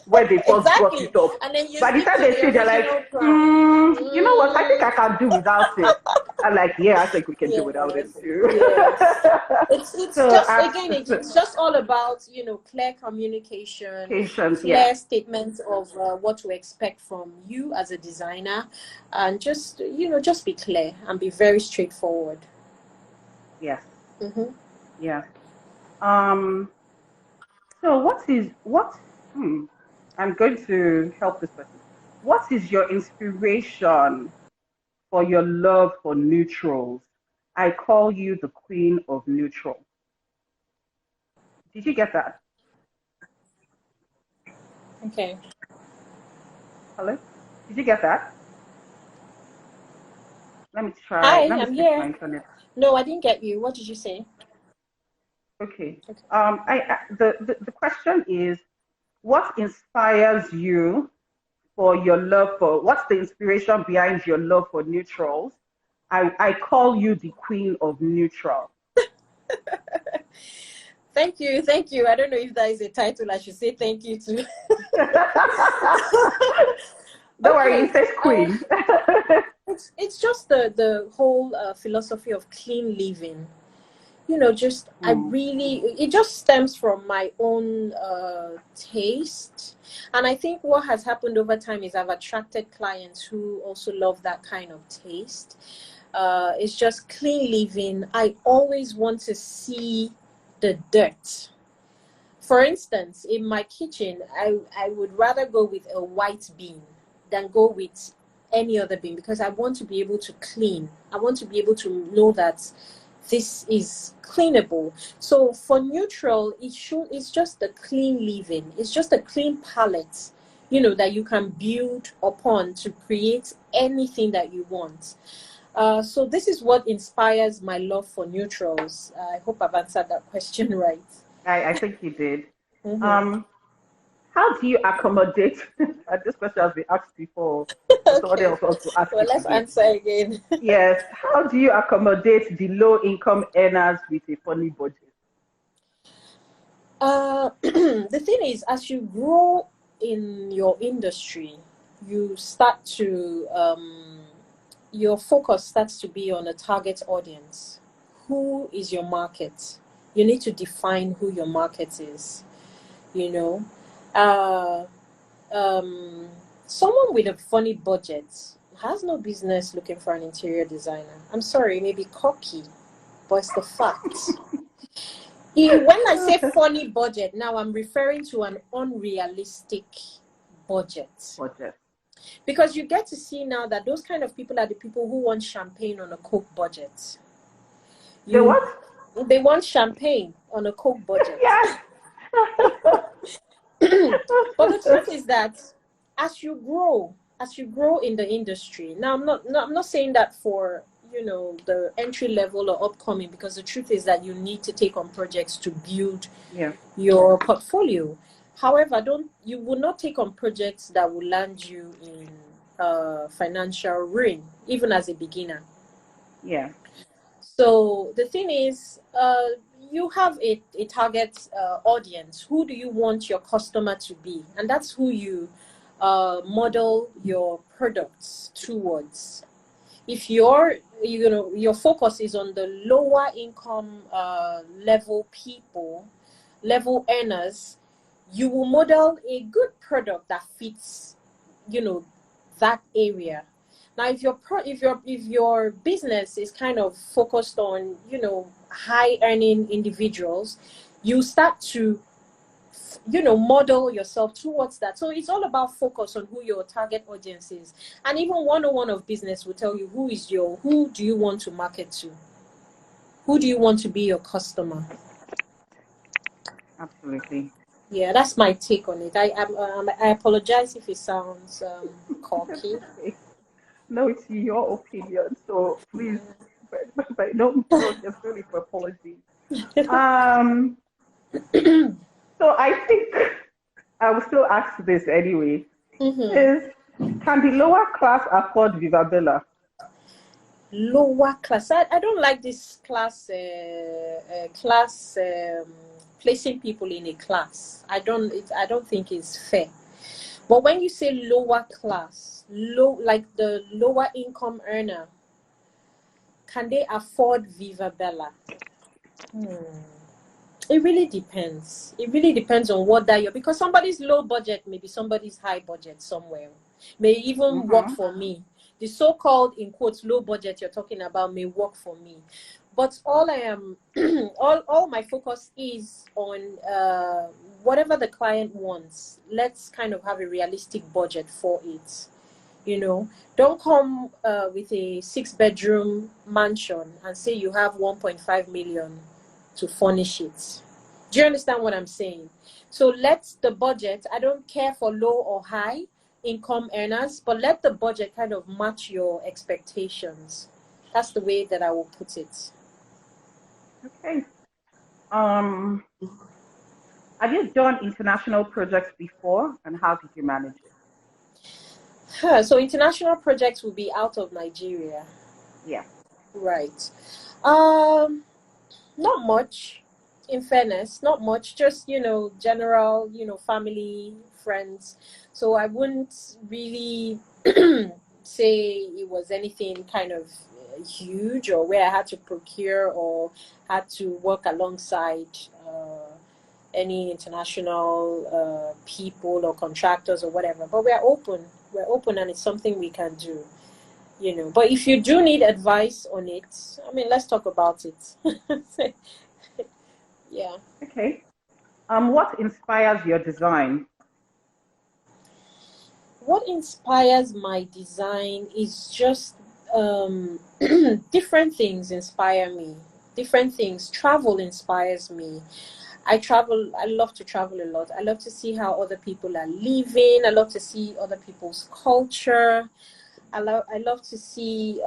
when they first brought it up. And then by the time they see, they're like, you know what, I think I can do without it. I'm like, yeah, I think we can do without it too. It's so just, again, it's just all about, you know, clear communication, clear statements of what to expect from you as a designer, and just, you know, just be clear and be very straightforward. Yes. Yeah. So I'm going to help this person. What is your inspiration for your love for neutrals? I call you the queen of neutral. Did you get that? Okay. Hello? Did you get that? Let me try. Hi, I'm here. No, I didn't get you. What did you say? Okay. The question is, what inspires you for your love for, what's the inspiration behind your love for neutrals? I call you the queen of neutral. Thank you. I don't know if that is a title I should say thank you to. Don't worry, it says queen. It's just the whole philosophy of clean living. You know, just it just stems from my own taste. And I think what has happened over time is I've attracted clients who also love that kind of taste. It's just clean living. I always want to see the dirt. For instance, in my kitchen, I would rather go with a white bin than go with any other bin, because I want to be able to clean. I want to be able to know that this is cleanable. So for neutral, it's just a clean living. It's just a clean palette, you know, that you can build upon to create anything that you want. So this is what inspires my love for neutrals. I hope I've answered that question right. I think you did. How do you accommodate? This question has been asked before. Okay. Somebody else wants to ask. Well, let's answer again. Yes. How do you accommodate the low-income earners with a funny budget? The thing is, as you grow in your industry, you start to your focus starts to be on a target audience. Who is your market? You need to define who your market is. You know, someone with a funny budget has no business looking for an interior designer. I'm sorry, maybe cocky, but it's the fact. When I say funny budget, now I'm referring to an unrealistic budget. Because you get to see now that those kind of people are the people who want champagne on a Coke budget. They what? They want champagne on a Coke budget. Yes. But the truth is that as you grow in the industry, now I'm not saying that for, you know, the entry level or upcoming, because the truth is that you need to take on projects to build your portfolio. However, you will not take on projects that will land you in financial ruin, even as a beginner. Yeah. So the thing is, you have a target audience. Who do you want your customer to be? And that's who you model your products towards. If your focus is on the lower income level earners, you will model a good product that fits, you know, that area. Now, if your business is kind of focused on, you know, high earning individuals, you start to, you know, model yourself towards that. So it's all about focus on who your target audience is. And even 101 of business will tell you who do you want to market to? Who do you want to be your customer? Absolutely. Yeah, that's my take on it. I apologize if it sounds cocky. No, it's your opinion. So please, by no means, there's no need for apology. So I think I will still ask this anyway. Is, can the lower class afford Vivabella? Lower class? I don't like this class placing people in a class. I don't think it's fair. But when you say lower class, like the lower income earner, can they afford Vivabella? It really depends. It really depends on what that you're, because somebody's low budget, maybe somebody's high budget somewhere, may even work for me. The so-called, in quotes, low budget you're talking about may work for me. But all I am, all my focus is on whatever the client wants. Let's kind of have a realistic budget for it. You know, don't come with a 6-bedroom mansion and say you have 1.5 million to furnish it. Do you understand what I'm saying? So let the budget, I don't care for low or high income earners, but let the budget kind of match your expectations. That's the way that I will put it. Okay. Have you done international projects before, and how did you manage it? So international projects will be out of Nigeria. Yeah. Right. Not much, in fairness, not much, just, general, family, friends. So I wouldn't really say it was anything kind of huge or where I had to procure or had to work alongside any international people or contractors or whatever. But we're open and it's something we can do. But if you do need advice on it, let's talk about it. Yeah. Okay. What inspires your design? What inspires my design is just different things inspire me. Different things. Travel inspires me. I love to travel a lot. I love to see how other people are living. I love to see other people's culture. I love to see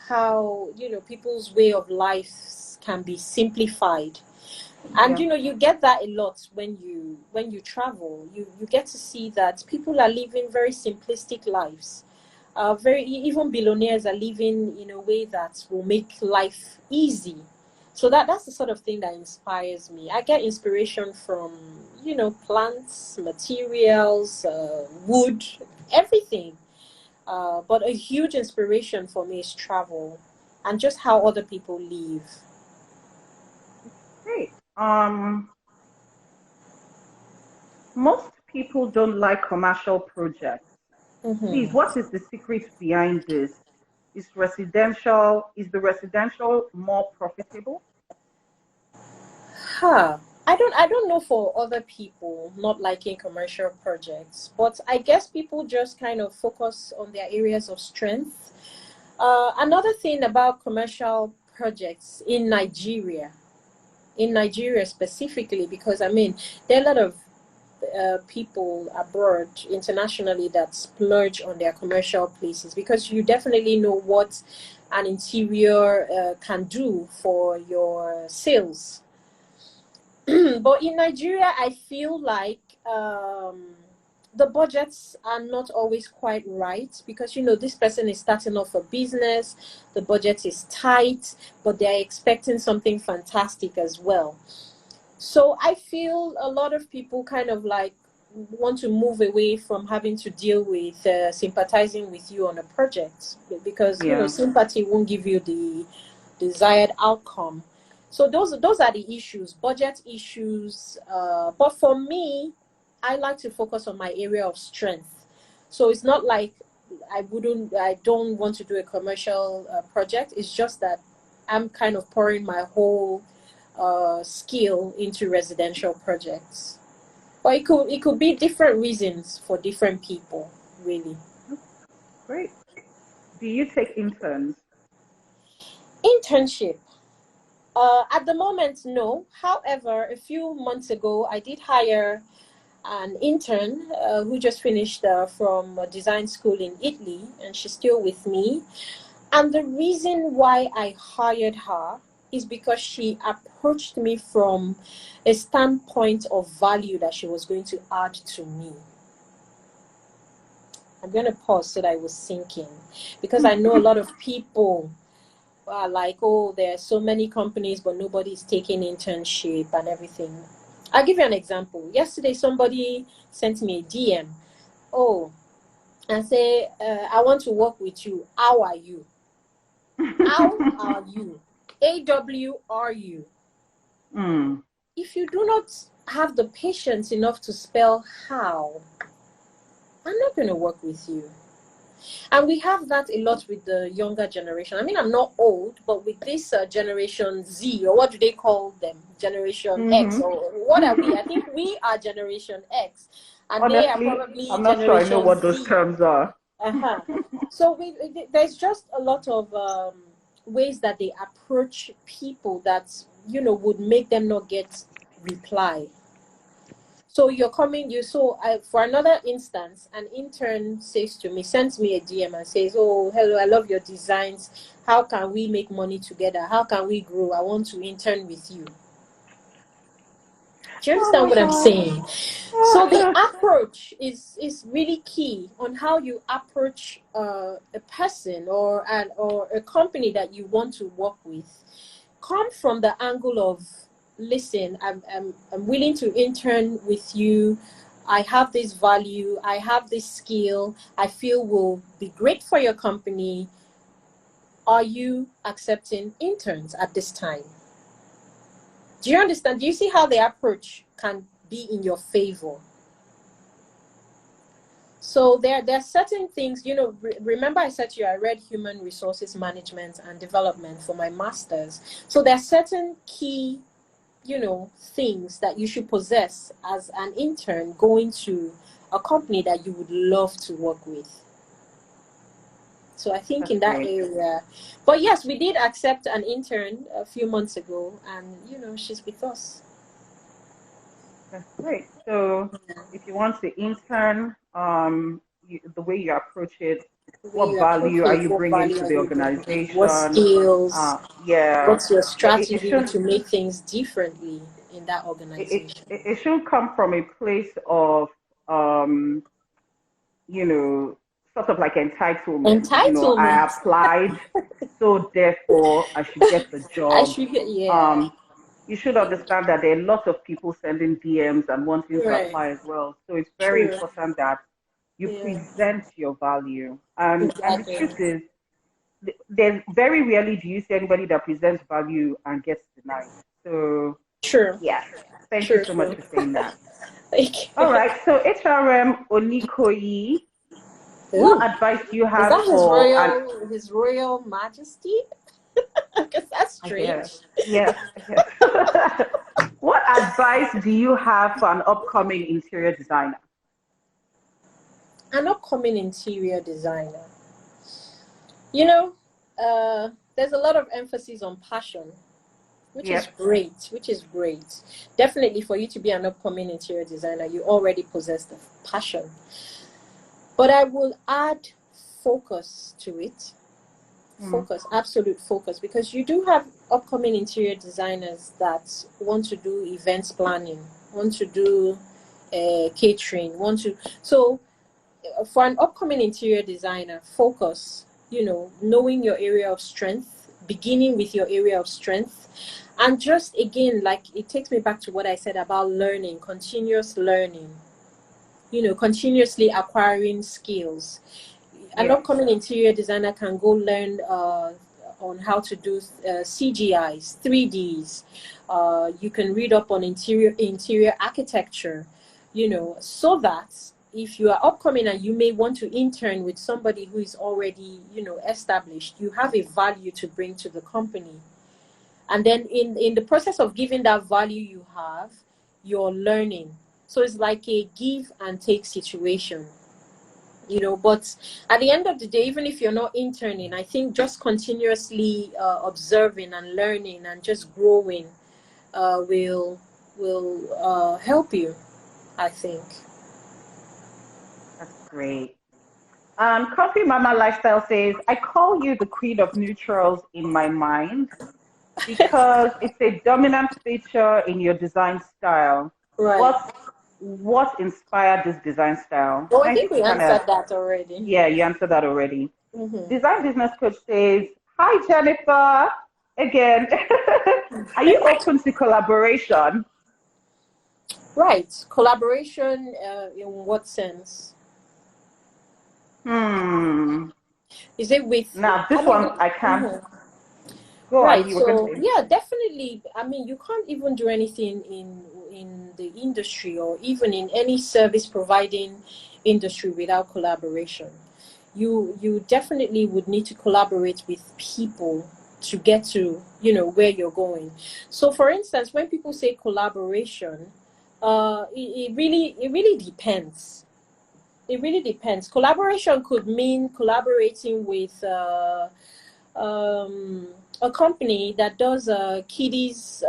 how people's way of life can be simplified, and you get that a lot when you travel. You get to see that people are living very simplistic lives. Even billionaires are living in a way that will make life easy. So that's the sort of thing that inspires me. I get inspiration from plants, materials, wood, everything. But a huge inspiration for me is travel and just how other people live. Great. Most people don't like commercial projects. Please, what is the secret behind this? Is the residential more profitable? I don't know for other people not liking commercial projects, but I guess people just kind of focus on their areas of strength. Another thing about commercial projects in Nigeria specifically, because there are a lot of people abroad internationally that splurge on their commercial places, because you definitely know what an interior can do for your sales. But in Nigeria, I feel like the budgets are not always quite right, because this person is starting off a business, the budget is tight, but they're expecting something fantastic as well. So I feel a lot of people kind of like want to move away from having to deal with sympathizing with you on a project, because sympathy won't give you the desired outcome. So those are the issues, budget issues. But for me, I like to focus on my area of strength. So it's not like I don't want to do a commercial project. It's just that I'm kind of pouring my whole skill into residential projects. But it could be different reasons for different people, really. Great. Do you take interns? Internship. At the moment, no. However, a few months ago, I did hire an intern who just finished from a design school in Italy, and she's still with me. And the reason why I hired her is because she approached me from a standpoint of value that she was going to add to me. I'm going to pause so that I was thinking, because I know a lot of people are like, oh, there are so many companies, but nobody's taking internship and everything. I'll give you an example. Yesterday, somebody sent me a DM. Oh, and say, I want to work with you. How are you? How are you? AWRU. If you do not have the patience enough to spell how, I'm not going to work with you. And we have that a lot with the younger generation. I'm not old, but with this Generation Z, or what do they call them? Generation X, or what are we? I think we are Generation X. And honestly, they are probably I'm not sure I know what those terms are. So there's just a lot of ways that they approach people that, would make them not get reply. So for another instance, an intern sends me a DM and says, oh, hello, I love your designs. How can we make money together? How can we grow? I want to intern with you. Do you understand what I'm saying? So the approach is really key on how you approach a person or a company that you want to work with. Come from the angle of, listen, I'm willing to intern with you. I have this value. I have this skill. I feel will be great for your company. Are you accepting interns at this time? Do you understand? Do you see how the approach can be in your favor? So there are certain things, you know, remember I said to you, I read human resources management and development for my master's. So there are certain key, you know, things that you should possess as an intern going to a company that you would love to work with. So I think in that area, but yes, we did accept an intern a few months ago, and you know, she's with us. That's great. So if you want to intern, the way you approach it, what value are you bringing to the organization? What skills? Yeah. What's your strategy to make things differently in that organization? It should come from a place of, you know, sort of like entitlement. You know, I applied, so therefore I should get the job. You should understand that there are lots of people sending DMs and wanting to apply as well. So it's very important that you present your value. And the truth is, there's very rarely do you see anybody that presents value and gets denied. So yeah, thank you so much for saying that. All right, so HRM Onikoyi, what advice do you have for His Royal Majesty? Because that's strange. Yes. What advice do you have for an upcoming interior designer? An upcoming interior designer. You know, there's a lot of emphasis on passion, which is great. Definitely for you to be an upcoming interior designer, you already possess the passion. But I will add focus to it. Absolute focus, because you do have upcoming interior designers that want to do events planning, want to do catering, so for an upcoming interior designer, focus, you know, knowing your area of strength, beginning with your area of strength, and just again, like, it takes me back to what I said about learning, continuous learning, you know, continuously acquiring skills. An upcoming interior designer can go learn on how to do CGIs, 3Ds. You can read up on interior architecture, you know, so that if you are upcoming and you may want to intern with somebody who is already, you know, established, you have a value to bring to the company. And then in the process of giving that value you have, you're learning. So it's like a give and take situation. You know, but at the end of the day, even if you're not interning, I think just continuously observing and learning and just growing will help you, I think. That's great. Coffee Mama Lifestyle says, I call you the queen of neutrals in my mind because it's a dominant feature in your design style. Right. What inspired this design style? Well, I think we answered that already. Yeah, you answered that already. Design Business Coach says, hi, Jennifer. Again, are you open to collaboration? Right. Collaboration in what sense? Is it with... Now, this one I can't. Go right. on, So, yeah, definitely. I mean, you can't even do anything in the industry or even in any service providing industry without collaboration. You definitely would need to collaborate with people to get to, you know, where you're going. So for instance, when people say collaboration, it really depends. It really depends. Collaboration could mean collaborating with a company that does kiddies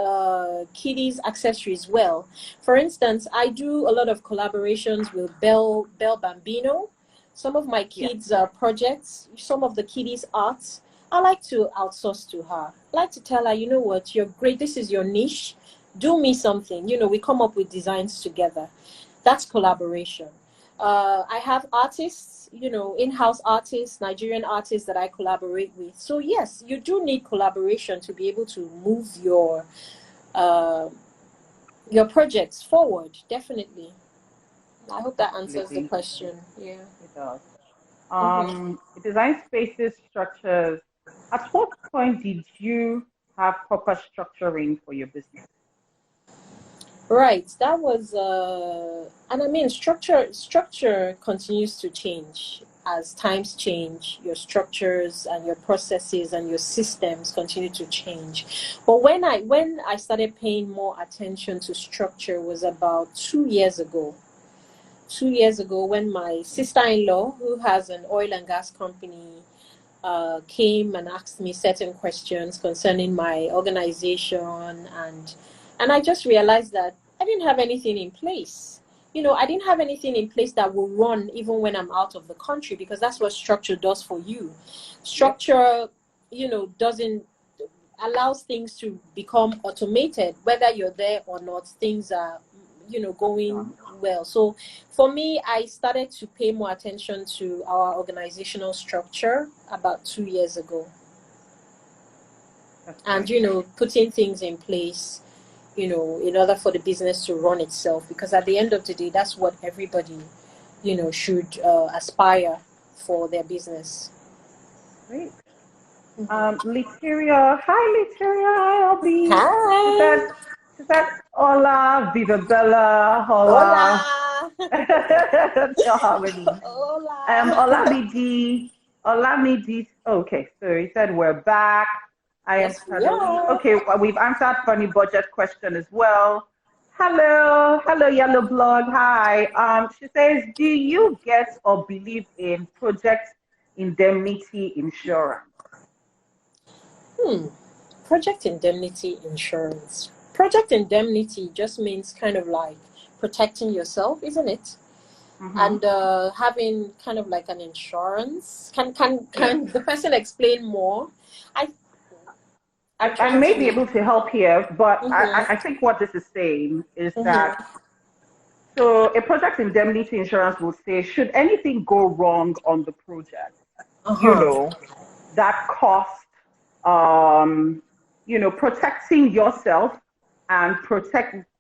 accessories well. For instance, I do a lot of collaborations with Belle Bambino. Some of my kids' projects, some of the kiddies' arts, I like to outsource to her. I like to tell her, you know what, you're great. This is your niche. do me something. You know, we come up with designs together. That's collaboration. I have artists, you know, in-house artists, Nigerian artists that I collaborate with. So yes, you do need collaboration to be able to move your projects forward. Definitely. I hope that answers the question. Yeah, it does. Design spaces, structures. At what point did you have proper structuring for your business? Right. That was, and I mean, structure continues to change as times change. Your structures and your processes and your systems continue to change. But when I started paying more attention to structure was about 2 years ago. 2 years ago, when my sister-in-law, who has an oil and gas company, came and asked me certain questions concerning my organization, and I just realized that I didn't have anything in place. You know, I didn't have anything in place that will run even when I'm out of the country, because that's what structure does for you. Structure, you know, doesn't allows things to become automated, whether you're there or not. Things are, you know, going well. So for me, I started to pay more attention to our organizational structure about 2 years ago. And, you know, putting things in place, you know, in order for the business to run itself, because at the end of the day, that's what everybody, you know, should aspire for their business. Great. Literia, hi Literia, hi Obi. Hi. She said, hola, Vivabella, hola. Harmony. Hola. Olamide. Okay, so he said we're back. I am Caroline. Okay, well, we've answered funny budget question as well. Hello, Yellow Blog. Hi. She says, do you get or believe in project indemnity insurance? Project indemnity insurance. Project indemnity just means kind of like protecting yourself, isn't it? And having kind of like an insurance. Can the person explain more? I may be able to help here, but I think what this is saying is that, so a project indemnity insurance will say, should anything go wrong on the project, you know, that cost, you know, protecting yourself and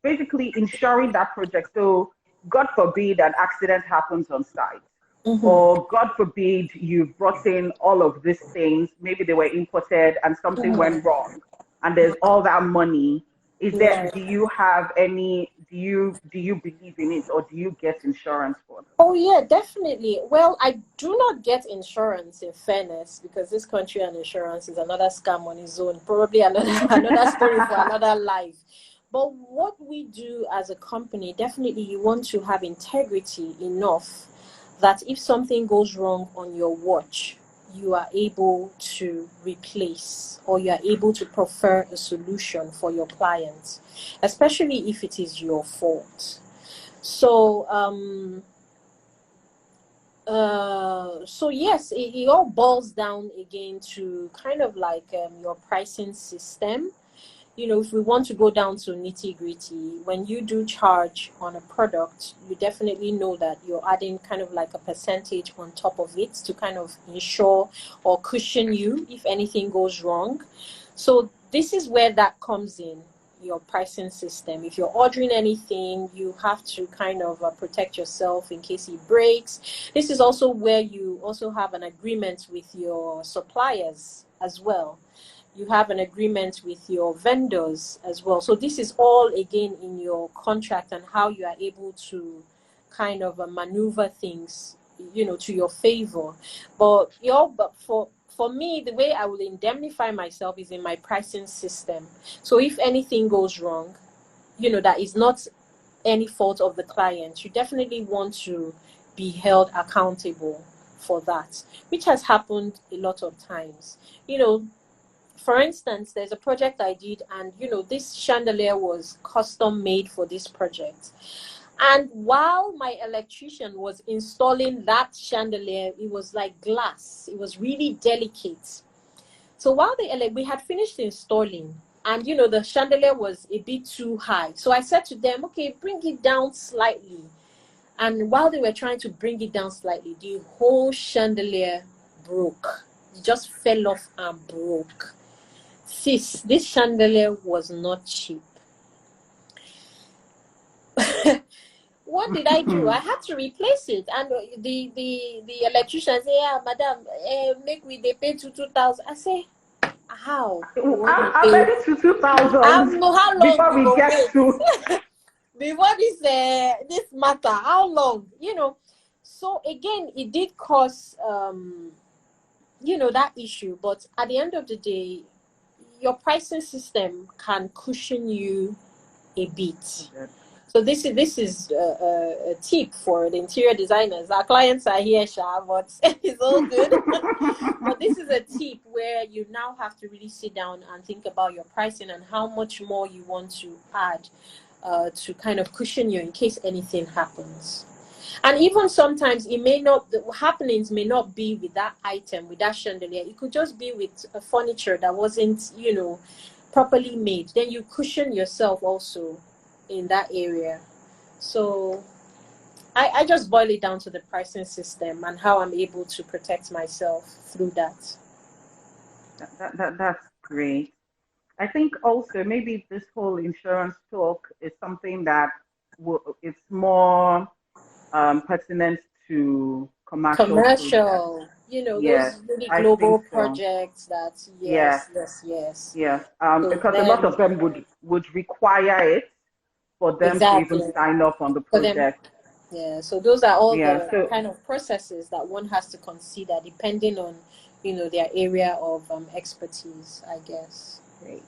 basically ensuring that project. So God forbid an accident happens on site. Or God forbid you've brought in all of these things, maybe they were imported and something went wrong, and there's all that money. Is there, do you believe in it, or do you get insurance for it? Oh yeah, definitely. Well, I do not get insurance, in fairness, because this country and insurance is another scam on its own, probably another story for another life. But what we do as a company, definitely you want to have integrity enough that if something goes wrong on your watch, you are able to replace, or you are able to prefer a solution for your clients, especially if it is your fault. So, so yes, it all boils down again to kind of like your pricing system. You know, if we want to go down to nitty-gritty, when you do charge on a product, you definitely know that you're adding kind of like a percentage on top of it to kind of ensure or cushion you if anything goes wrong. So this is where that comes in, your pricing system. If you're ordering anything, you have to kind of protect yourself in case it breaks. This is also where you also have an agreement with your suppliers as well. You have an agreement with your vendors as well. So this is all again in your contract and how you are able to kind of maneuver things, you know, to your favor. But for me, the way I will indemnify myself is in my pricing system. So if anything goes wrong, you know, that is not any fault of the client, you definitely want to be held accountable for that, which has happened a lot of times. You know, for instance, there's a project I did, and you know, this chandelier was custom made for this project. And while my electrician was installing that chandelier, it was like glass. It was really delicate. So while we had finished installing, And, you know, the chandelier was a bit too high. So I said to them, okay, bring it down slightly. And while they were trying to bring it down slightly, the whole chandelier broke. It just fell off and broke. Sis, this chandelier was not cheap. What did I do? I had to replace it. And the electrician said, yeah, madam, make we they pay to 2,000. I say, how? I'm ready to 2,000. How long before we get to before this matter? How long? You know. So again, it did cause you know, that issue. But at the end of the day, your pricing system can cushion you a bit. So this is a tip for the interior designers. Our clients are here, Sha, but it's all good. But this is a tip where you now have to really sit down and think about your pricing and how much more you want to add to kind of cushion you in case anything happens. And even sometimes it may not, the happenings may not be with that item, with that chandelier. It could just be with a furniture that wasn't, you know, properly made. Then you cushion yourself also in that area. So I just boil it down to the pricing system and how I'm able to protect myself through that. That's great. I think also maybe this whole insurance talk is something that it's more pertinent to commercial, you know, yes, those really global projects that yes. Because so a lot of them would require it for them to even sign off on the project. Yeah, so those are all the kind of processes that one has to consider depending on, you know, their area of expertise, I guess. Great.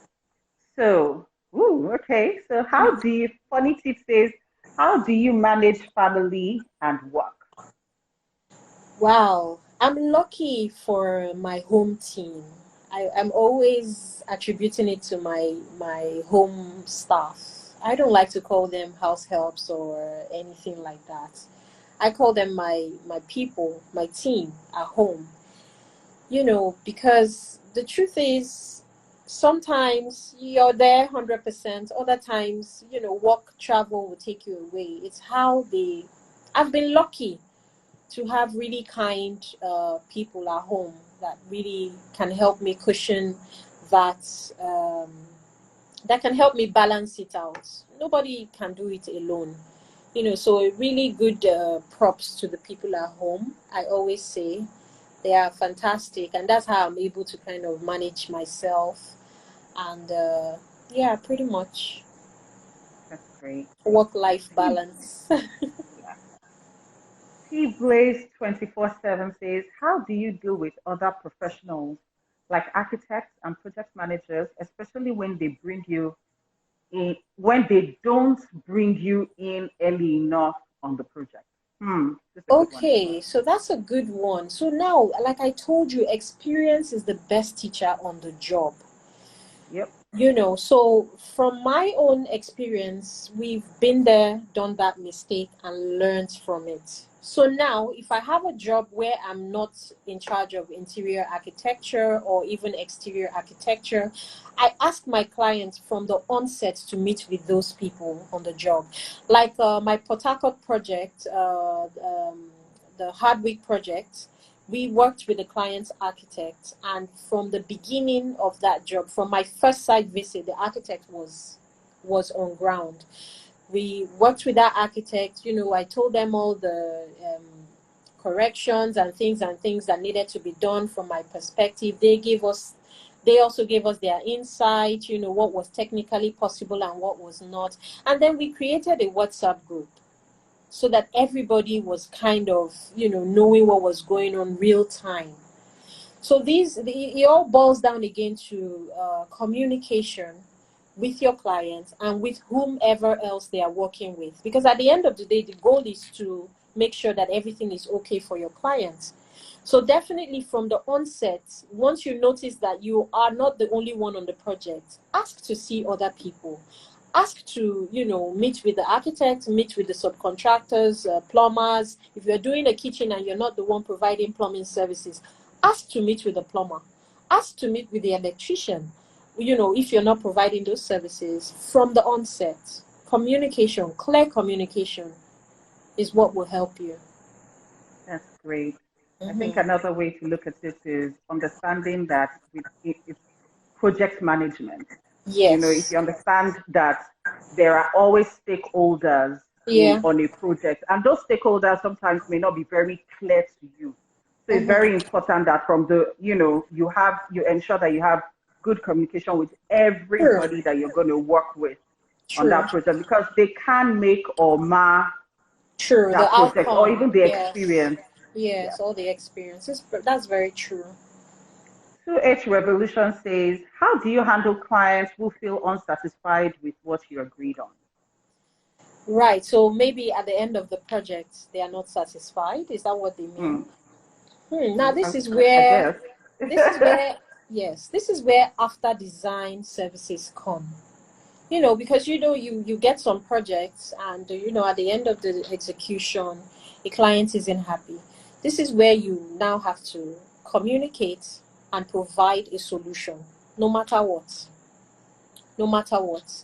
So, okay. So funny tip says, how do you manage family and work? Wow, I'm lucky for my home team. I'm always attributing it to my home staff. I don't like to call them house helps or anything like that. I call them my people, my team at home. You know, because the truth is, sometimes you're there 100%. Other times, you know, work, travel will take you away. It's how I've been lucky to have really kind people at home that really can help me cushion that. That can help me balance it out. Nobody can do it alone, you know. So really good props to the people at home. I always say they are fantastic, and that's how I'm able to kind of manage myself. And yeah, pretty much. That's great. Work-life balance. Blaze 24/7 says, how do you deal with other professionals like architects and project managers, especially when they bring you in, when they don't bring you in early enough on the project? Okay, so that's a good one. So now, like I told you, experience is the best teacher on the job. Yep. You know, so from my own experience, we've been there, done that mistake, and learned from it. So now, if I have a job where I'm not in charge of interior architecture or even exterior architecture, I ask my clients from the onset to meet with those people on the job. Like my Port Harcourt project, the Hardwick project, we worked with the client's architect, and from the beginning of that job, from my first site visit, the architect was on ground. We worked with that architect. You know, I told them all the corrections and things that needed to be done from my perspective. They also gave us their insight, you know, what was technically possible and what was not. And then we created a WhatsApp group so that everybody was kind of, you know, knowing what was going on real time. So it all boils down again to communication with your clients and with whomever else they are working with. Because at the end of the day, the goal is to make sure that everything is okay for your clients. So definitely from the onset, once you notice that you are not the only one on the project, ask to see other people. Ask to, you know, meet with the architect, meet with the subcontractors, plumbers. If you're doing a kitchen and you're not the one providing plumbing services, ask to meet with the plumber. Ask to meet with the electrician. if you're not providing those services from the onset, communication, clear communication is what will help you. That's great. I think another way to look at it is understanding that it's project management. Yes. If you understand that there are always stakeholders on a project, and those stakeholders sometimes may not be very clear to you. So it's very important that from the, you ensure that you have good communication with everybody that you're going to work with on that project, because they can make or mar that project outcome, or even the experience. Yes, all the experiences. That's very true. 2H Revolution says, how do you handle clients who feel unsatisfied with what you agreed on? Right. So maybe at the end of the project, they are not satisfied. Is that what they mean? Now, this is where after design services come. Because you get some projects, and at the end of the execution, the client isn't happy. This is where you now have to communicate and provide a solution, no matter what. No matter what.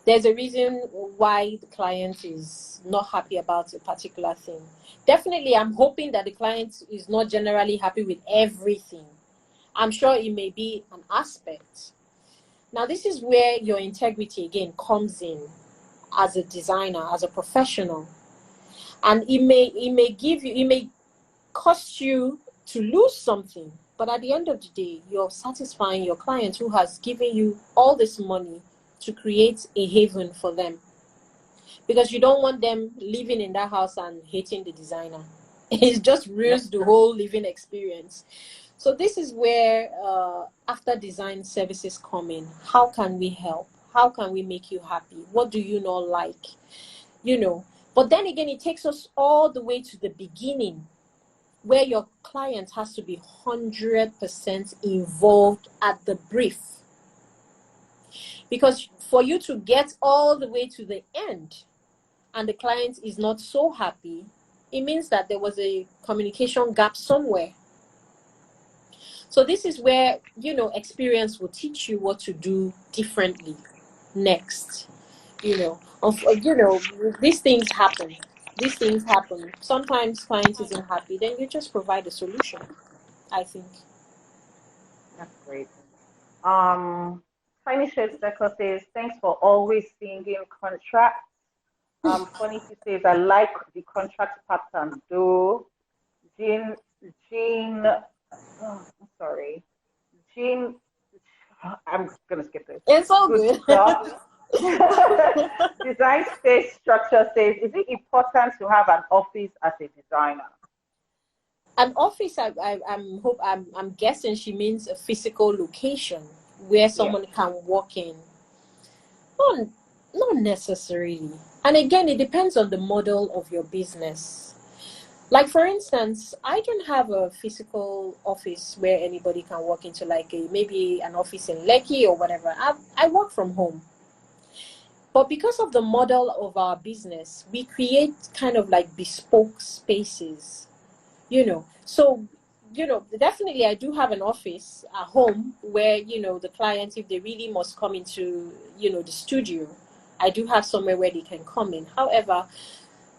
There's a reason why the client is not happy about a particular thing. Definitely, I'm hoping that the client is not generally happy with everything. I'm sure it may be an aspect. Now, this is where your integrity again comes in as a designer, as a professional. And it may cost you to lose something, but at the end of the day, you're satisfying your client who has given you all this money to create a haven for them. Because you don't want them living in that house and hating the designer. It just ruins the whole living experience. So this is where after design services come in. How can we help? How can we make you happy? What do you not like? But then again, it takes us all the way to the beginning, where your client has to be 100% involved at the brief. Because for you to get all the way to the end and the client is not so happy, it means that there was a communication gap somewhere. So this is where, experience will teach you what to do differently next. These things happen. Sometimes client isn't happy, then you just provide a solution, I think. That's great. Tiny Shades Decor says, thanks for always singing contracts. Funny she says, I like the contract pattern though. Jean, I'm gonna skip this. It's all good. Design space structure says, is it important to have an office as a designer? An office, I'm guessing she means a physical location where someone can walk in. Not necessarily. And again, it depends on the model of your business. Like, for instance, I don't have a physical office where anybody can walk into, like maybe an office in Lekki or whatever. I work from home. But because of the model of our business, we create kind of like bespoke spaces, So, definitely I do have an office at home where, the clients, if they really must come into, the studio, I do have somewhere where they can come in. However,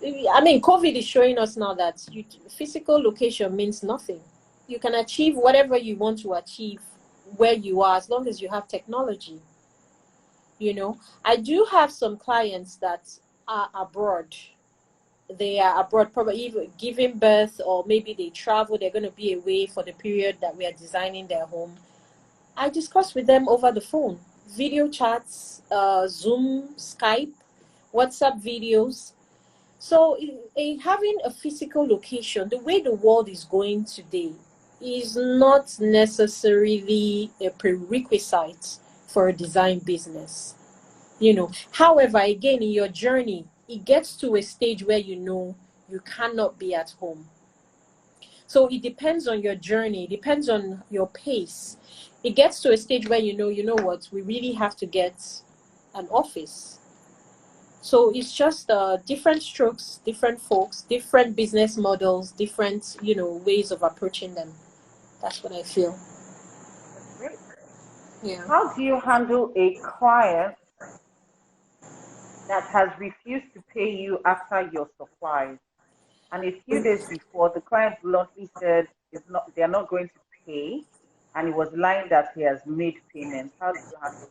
COVID is showing us now that physical location means nothing. You can achieve whatever you want to achieve where you are, as long as you have technology. I do have some clients that are abroad. They are abroad, probably even giving birth, or maybe they travel. They're going to be away for the period that we are designing their home. I discuss with them over the phone, video chats, Zoom, Skype, WhatsApp videos. So having a physical location, the way the world is going today, is not necessarily a prerequisite for a design business. However, again, in your journey, it gets to a stage where you cannot be at home. So it depends on your journey, it depends on your pace. It gets to a stage where you know what, we really have to get an office. So it's just different strokes, different folks, different business models, different, ways of approaching them. That's what I feel. Great. Yeah. How do you handle a client that has refused to pay you after your supplies? And a few days before, the client bluntly said they're not going to pay, and he was lying that he has made payments. How do you handle this?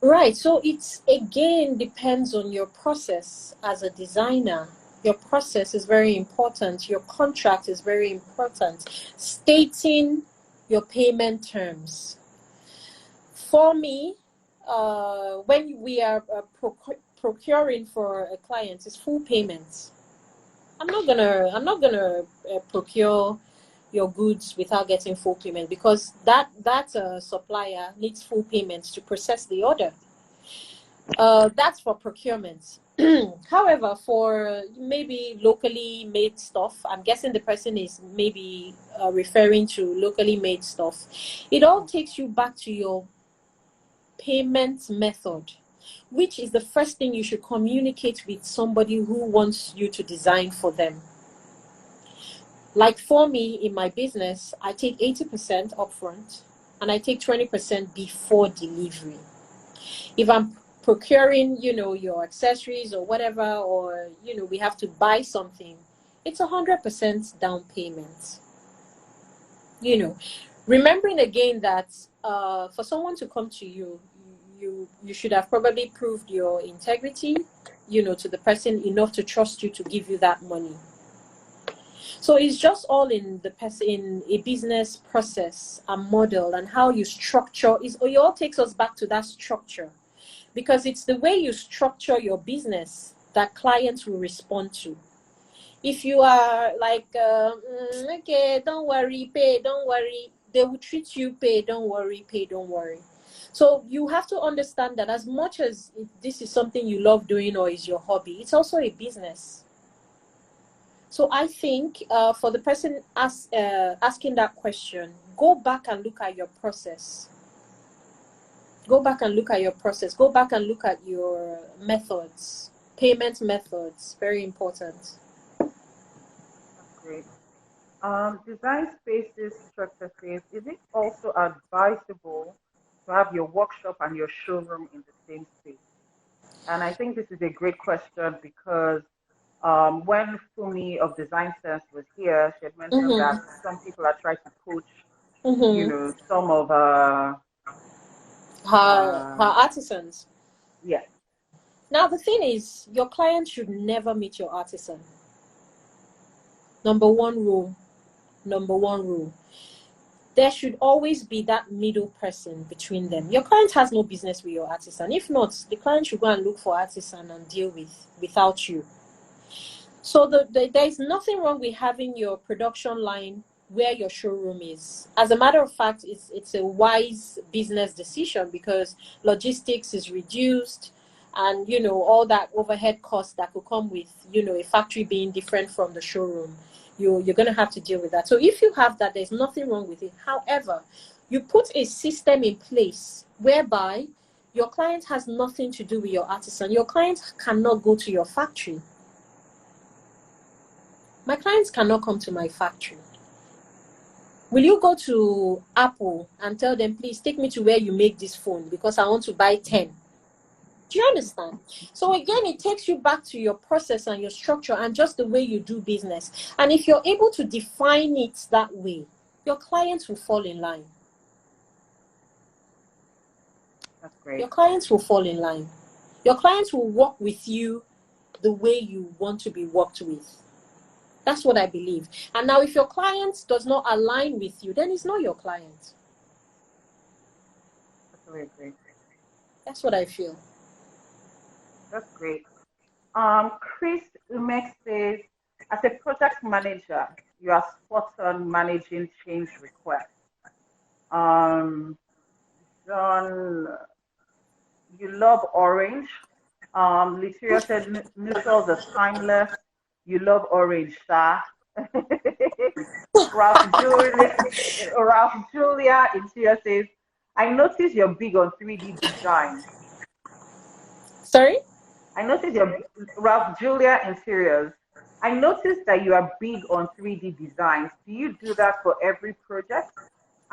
Right. So it's again depends on your process as a designer. Your process is very important. Your contract is very important. Stating your payment terms. For me, when we are procuring for a client, it's full payments. I'm not gonna procure your goods without getting full payment, because that supplier needs full payments to process the order. That's for procurement. However, for maybe locally made stuff, I'm guessing the person is maybe referring to locally made stuff. It all takes you back to your payment method, which is the first thing you should communicate with somebody who wants you to design for them. Like for me, in my business, I take 80% upfront and I take 20% before delivery. If I'm procuring, your accessories or whatever, or, we have to buy something, it's 100% down payment. Remembering again that for someone to come to you, you should have probably proved your integrity, to the person enough to trust you to give you that money. So it's just all in in a business process and model and how you structure. It all takes us back to that structure, because it's the way you structure your business that clients will respond to. If you are like, okay, don't worry, pay, don't worry, they will treat you, pay, don't worry, pay, don't worry. So you have to understand that as much as this is something you love doing or is your hobby, it's also a business. So I think for the person asking that question, go back and look at your process. Go back and look at your process. Go back and look at your methods, payment methods. Very important. That's great. Design spaces structure says, is it also advisable to have your workshop and your showroom in the same space? And I think this is a great question because when Fumi of Design Sense was here, she had mentioned that some people are trying to poach, some of her artisans. Yes. Now the thing is, your client should never meet your artisan. Number one rule. There should always be that middle person between them. Your client has no business with your artisan. If not, the client should go and look for artisan and deal without you. So there is nothing wrong with having your production line where your showroom is. As a matter of fact, it's a wise business decision because logistics is reduced, and all that overhead cost that could come with a factory being different from the showroom. You're going to have to deal with that. So if you have that, there's nothing wrong with it. However, you put a system in place whereby your client has nothing to do with your artisan. Your client cannot go to your factory. My clients cannot come to my factory. Will you go to Apple and tell them, please take me to where you make this phone because I want to buy 10? Do you understand? So again, it takes you back to your process and your structure and just the way you do business. And if you're able to define it that way, your clients will fall in line. That's great. Your clients will fall in line. Your clients will work with you the way you want to be worked with. That's what I believe. And now if your client does not align with you, then it's not your client. Totally agree. That's what I feel. That's great. Chris Umek says, as a project manager, you are spot on managing change requests. John, you love orange. Letiria said, neutrals are timeless. You love orange, sir. Ralph Julia Interior says, I noticed you're big on 3D design. Sorry? I noticed you're Ralph Julia Interiors. I noticed that you are big on 3D designs. Do you do that for every project?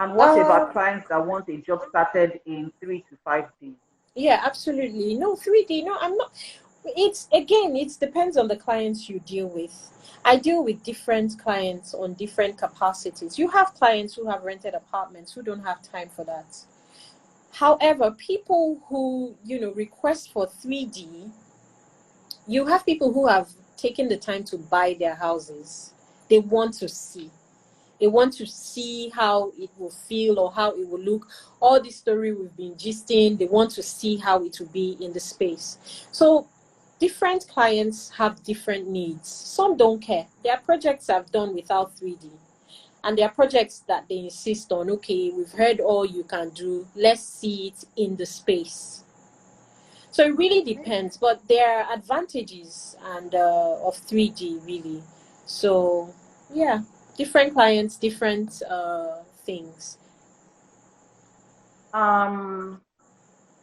And what about clients that want a job started in 3 to 5 days? Yeah, absolutely. No, 3D. No, I'm not. It's again, it depends on the clients you deal with. I deal with different clients on different capacities. You have clients who have rented apartments who don't have time for that. However, people who, request for 3D, you have people who have taken the time to buy their houses. They want to see. They want to see how it will feel or how it will look. All the story we've been gisting, they want to see how it will be in the space. So different clients have different needs. Some don't care. Their projects are done without 3D. And there are projects that they insist on, okay, we've heard all you can do. Let's see it in the space. So it really depends. But there are advantages and of 3D, really. So, yeah. Different clients, different things. So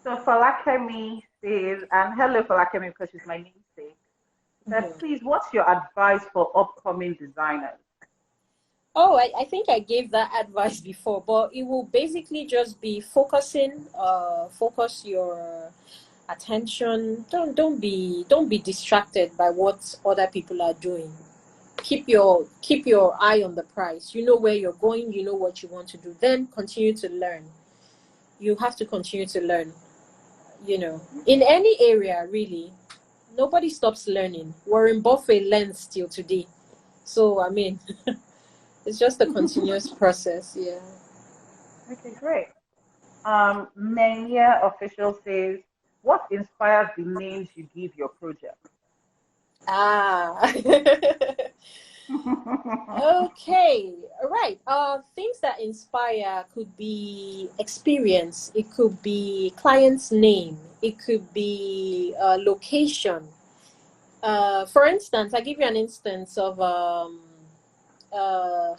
Folakemi says, and hello Folakemi because she's my namesake. Said, please, what's your advice for upcoming designers? Oh, I think I gave that advice before, but it will basically just be focus your attention. Don't be distracted by what other people are doing. Keep your eye on the prize. You know where you're going, you know what you want to do. Then continue to learn. You have to continue to learn. In any area, really. Nobody stops learning. Warren Buffett learns still today. So, I mean, it's just a continuous process. Yeah. Okay, great. Mania Official says, what inspires the names you give your project? Okay, all right. Things that inspire could be experience. It could be client's name. It could be location. For instance, I give you an instance of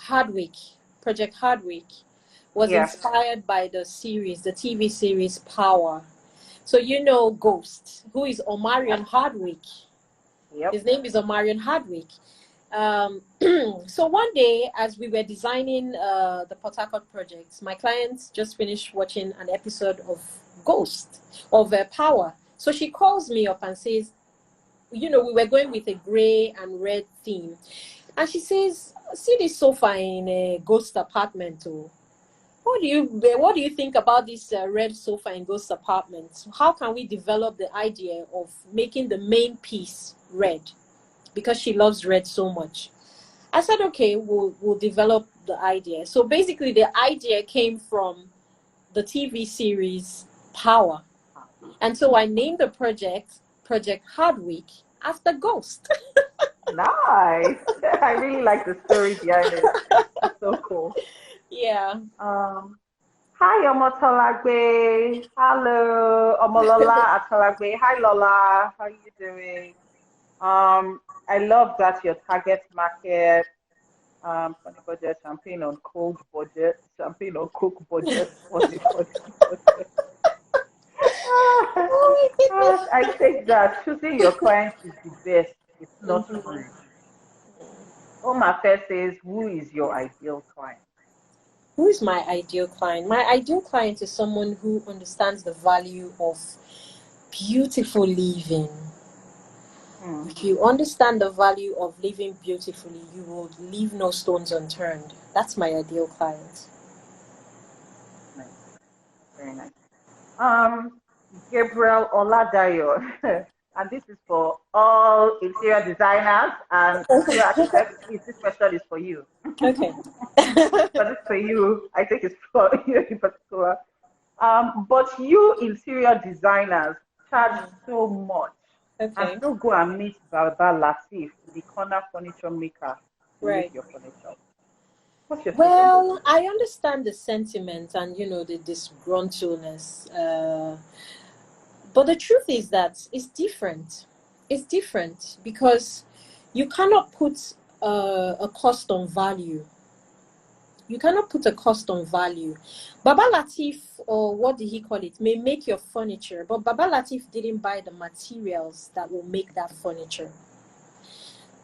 Hardwick. Project Hardwick was inspired by the TV series Power. So Ghost, who is Omarion Hardwick. Yep. His name is Omarion Hardwick. So one day, as we were designing the Port Harcourt projects, my client just finished watching an episode of Ghost, of Power. So she calls me up and says, we were going with a gray and red theme. And she says, see this sofa in a Ghost apartment. What do you think about this red sofa in Ghost apartment? How can we develop the idea of making the main piece red? Because she loves red so much. I said, okay, we'll develop the idea. So basically the idea came from the TV series Power. And so I named the Project Hardwick after Ghost. Nice. I really like the story behind it. That's so cool. Yeah. Hi, Omotolagbe. Hello, Omolola Atolagbe. Hi, Lola. How are you doing? I love that your target market, funny budget, champagne on cold budget, champagne on coke budget, funny budget. I think that choosing your clients is the best. It's not rude. Oma first says, who is your ideal client? Who is my ideal client? My ideal client is someone who understands the value of beautiful living. If you understand the value of living beautifully, you will leave no stones unturned. That's my ideal client. Nice. Very nice. Gabriel Oladayo, and this is for all interior designers and interior architects. This question is for you. Okay. But it's for you. I think it's for you in particular. But you interior designers charge so much. Okay. And still go and meet Vivabella Latif, the corner furniture maker, to make your furniture. What's your Well, I understand the sentiment and the disgruntledness, but the truth is that it's different. It's different because you cannot put a cost on value. You cannot put a cost on value. Baba Latif, or what did he call it, may make your furniture, but Baba Latif didn't buy the materials that will make that furniture.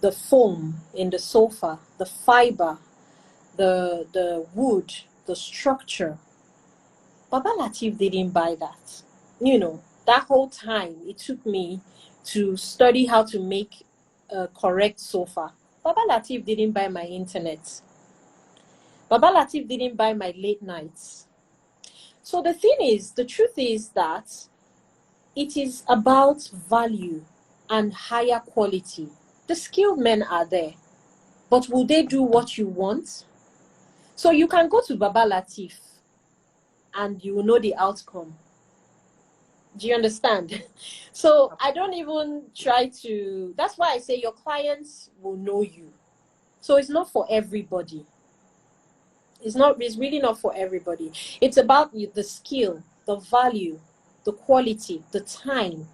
The foam in the sofa, the fiber, the wood, the structure. Baba Latif didn't buy that. You know, that whole time it took me to study how to make a correct sofa. Baba Latif didn't buy my internet. Baba Latif didn't buy my late nights. So the thing is, the truth is that it is about value and higher quality. The skilled men are there, but will they do what you want? So you can go to Baba Latif and you will know the outcome. Do you understand? So I don't even try to, that's why I say your clients will know you. So it's not for everybody. It's really not for everybody. It's about the skill, the value, the quality, the time,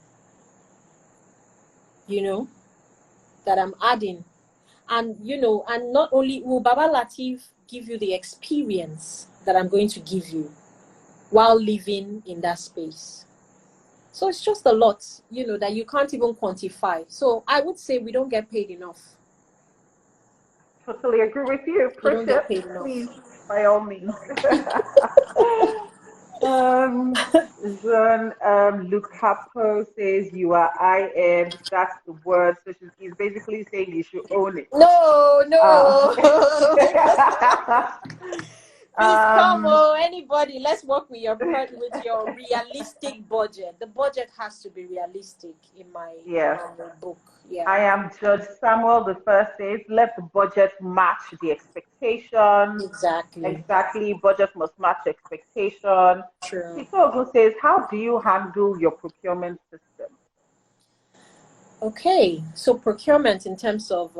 you know, that I'm adding. And, you know, and not only will Baba Latif give you the experience that I'm going to give you while living in that space. So it's just a lot, you know, that you can't even quantify. So I would say we don't get paid enough. Totally agree with you. We don't get paid enough. Please, by all means. Lucapo says you are IM. That's the word. So he's basically saying you should own it. No. Please come on, anybody. Let's work with your realistic budget. The budget has to be realistic in my book. Yeah. I am Judge Samuel. The first says let the budget match the expectation. Exactly. Budget must match expectation. True. Edoho says, how do you handle your procurement system? Okay, so procurement in terms of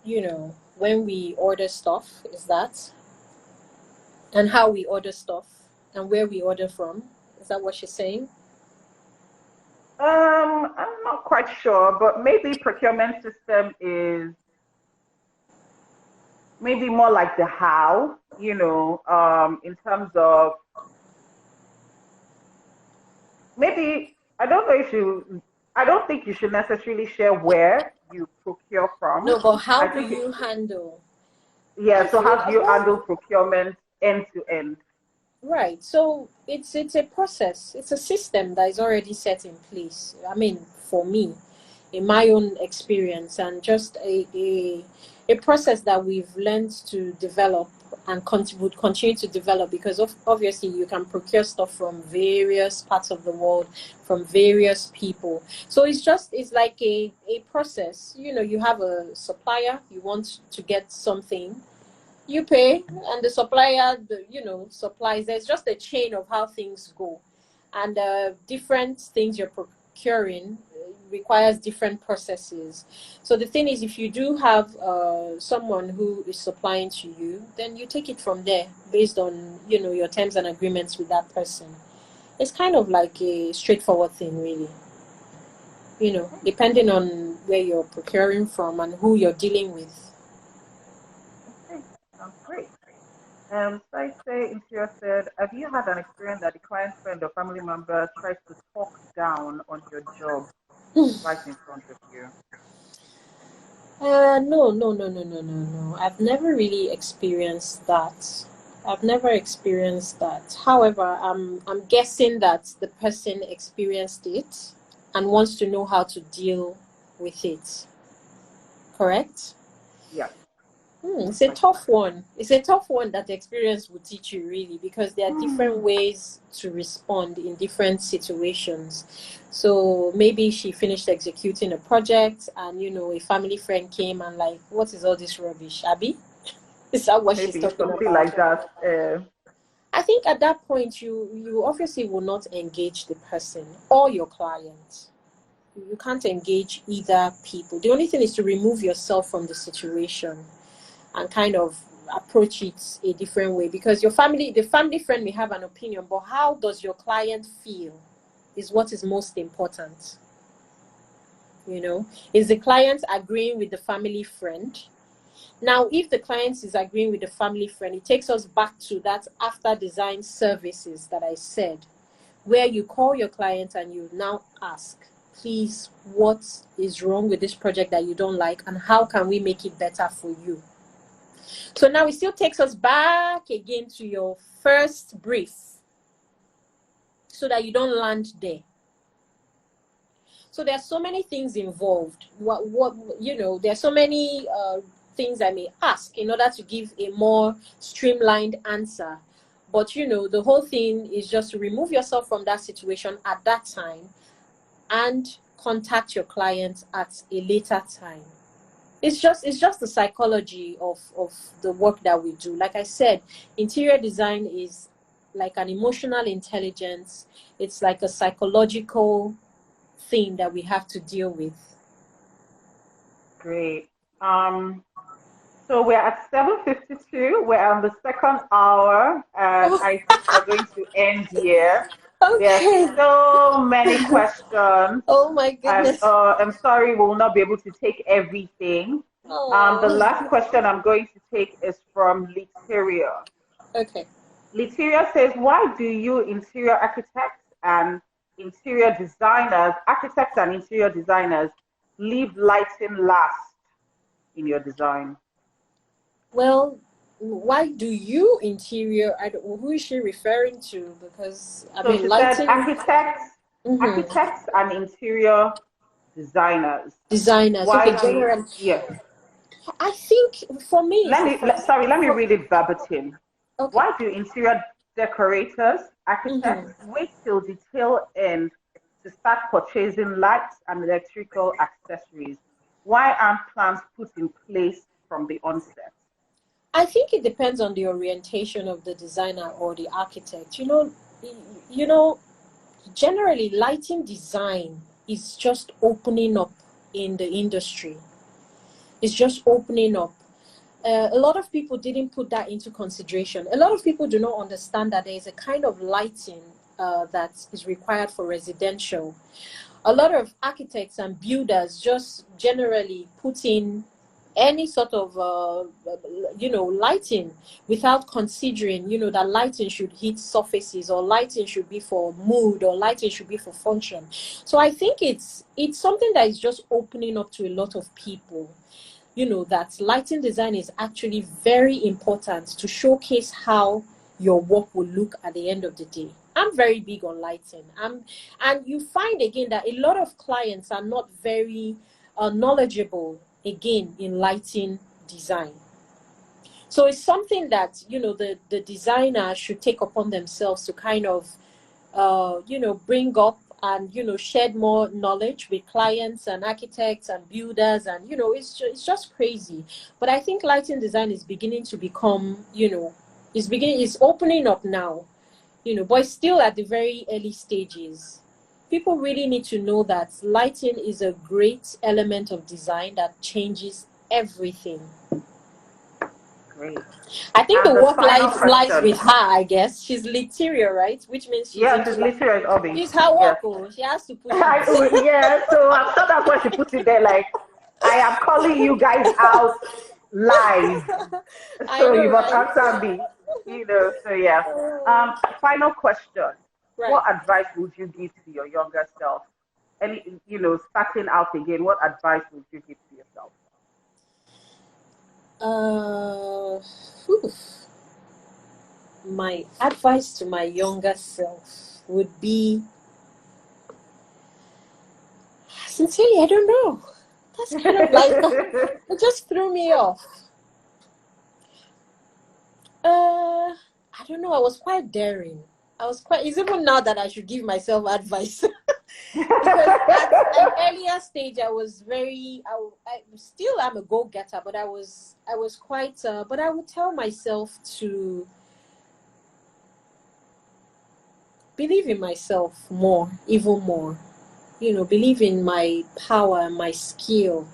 you know, when we order stuff, is that, and how we order stuff and where we order from. Is that what she's saying? I'm not quite sure, but maybe procurement system is maybe more like the how, you know, in terms of maybe, I don't think you should necessarily share where you procure from. No, but how do you handle? Yeah, so how do you handle procurement end to end? Right. So it's a process. It's a system that is already set in place. I mean, for me, in my own experience, and just a process that we've learned to develop and would continue to develop, because obviously you can procure stuff from various parts of the world, from various people. So it's like a process. You know, you have a supplier, you want to get something, you pay, and the supplier, supplies. There's just a chain of how things go, and different things you're procuring requires different processes. So the thing is, if you do have someone who is supplying to you, then you take it from there based on, you know, your terms and agreements with that person. It's kind of like a straightforward thing, really. You know, depending on where you're procuring from and who you're dealing with. Okay, sounds great. I say Interior said, have you had an experience that the client, friend, or family member tries to talk down on your job right in front of you? No. I've never really experienced that. However, I'm guessing that the person experienced it and wants to know how to deal with it. Correct? Yeah. It's a tough one. It's a tough one that the experience will teach you, really, because there are different ways to respond in different situations. So maybe she finished executing a project and, you know, a family friend came and like, what is all this rubbish, Abby? Is that what she's talking something about? Like that. I think at that point, you obviously will not engage the person or your client. You can't engage either people. The only thing is to remove yourself from the situation and kind of approach it a different way, because the family friend may have an opinion, but how does your client feel is what is most important. You know, is the client agreeing with the family friend? Now, if the client is agreeing with the family friend, it takes us back to that after design services that I said, where you call your client and you now ask, please, what is wrong with this project that you don't like, and how can we make it better for you? So now it still takes us back again to your first brief so that you don't land there. So there are so many things involved. There are so many things I may ask in order to give a more streamlined answer. But, the whole thing is just to remove yourself from that situation at that time and contact your clients at a later time. It's just the psychology of the work that we do. Like I said, interior design is like an emotional intelligence. It's like a psychological thing that we have to deal with. Great. So we're at 7:52. We're on the second hour, and I think we're going to end here. Okay. There are so many questions. Oh my goodness. I'm sorry, we will not be able to take everything. The last question I'm going to take is from Literia. Okay. Literia says, why do you interior architects and interior designers, leave lighting last in your design? Well, why do you interior? Who is she referring to? Because she said architects and interior designers. Why? Okay, yeah. I think for me. Let me read it verbatim. Okay. Why do interior decorators, architects wait till the tail end to start purchasing lights and electrical accessories? Why aren't plans put in place from the onset? I think it depends on the orientation of the designer or the architect. Generally lighting design is just opening up in the industry. It's just opening up. A lot of people didn't put that into consideration. A lot of people do not understand that there is a kind of lighting that is required for residential. A lot of architects and builders just generally put in any sort of lighting without considering that lighting should hit surfaces, or lighting should be for mood, or lighting should be for function. So I think it's something that is just opening up to a lot of people, that lighting design is actually very important to showcase how your work will look at the end of the day. I'm very big on lighting, and you find again that a lot of clients are not very knowledgeable again in lighting design. So it's something that the designer should take upon themselves to kind of bring up and shed more knowledge with clients and architects and builders, and it's just crazy. But I think lighting design is beginning to become it's opening up now, but it's still at the very early stages. People really need to know that lighting is a great element of design that changes everything. Great. I think the work life lies with her, I guess. She's Literia, right? Which means she's Literia is obvious. It's her work, she has to put it. Yeah, so I'm sure that's why she puts it there. Like, I am calling you guys out live. So you must answer me. So yeah. Final question. Right. What advice would you give to your younger self? Starting out again, what advice would you give to yourself? My advice to my younger self would be, sincerely, I don't know. That's kind of like, it just threw me off. I don't know. I was quite daring. It's even now that I should give myself advice. Because at an earlier stage, I was I still am a go-getter, but I was quite, but I would tell myself to believe in myself more, even more, believe in my power and my skill,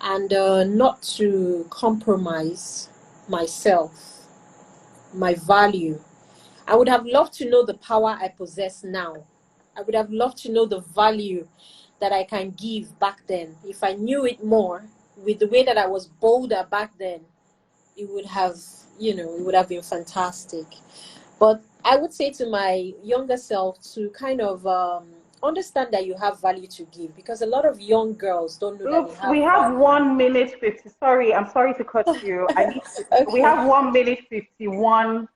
and not to compromise myself, my value. I would have loved to know the power I possess now. I would have loved to know the value that I can give back then. If I knew it more, with the way that I was bolder back then, it would have been fantastic. But I would say to my younger self to kind of understand that you have value to give, because a lot of young girls don't know that Oops, they have we have value. 1 minute 50. Sorry, I'm sorry to cut you. I need to, Okay. we have 1 minute 51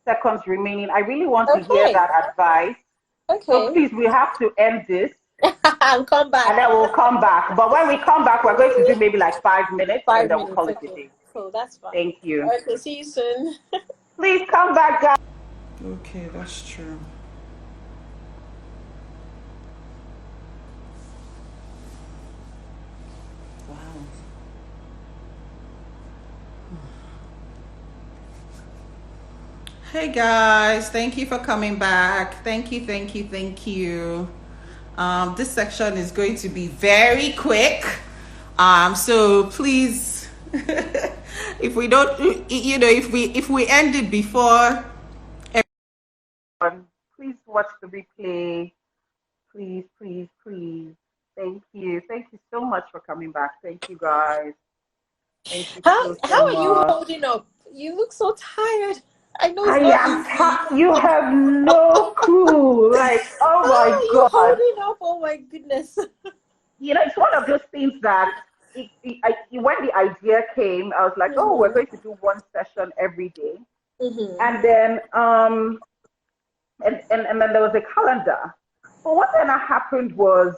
seconds remaining. I really want to hear Okay. that advice. So Okay. please, we have to end this. I'll come back. And then we'll come back. But when we come back, we're going to do maybe like 5 minutes and 5 then we'll minutes. call it a Okay. day. Cool. That's fine. Thank you. Okay. See you soon. Please come back, guys. Okay, that's true. Wow. Hey guys, thank you for coming back. Thank you, thank you, thank you. This section is going to be very quick. So please, if we don't, if we end it before. Please watch the replay. Please, please, please. Thank you. Thank you so much for coming back. Thank you, guys. Thank you How so are you much. holding up? You look so tired. I know it's I not am easy. you have no clue. Like, oh How my are you God. holding up? Oh my goodness. It's one of those things that when the idea came, I was like, oh, we're going to do one session every day. And then and then there was a calendar. But what then happened was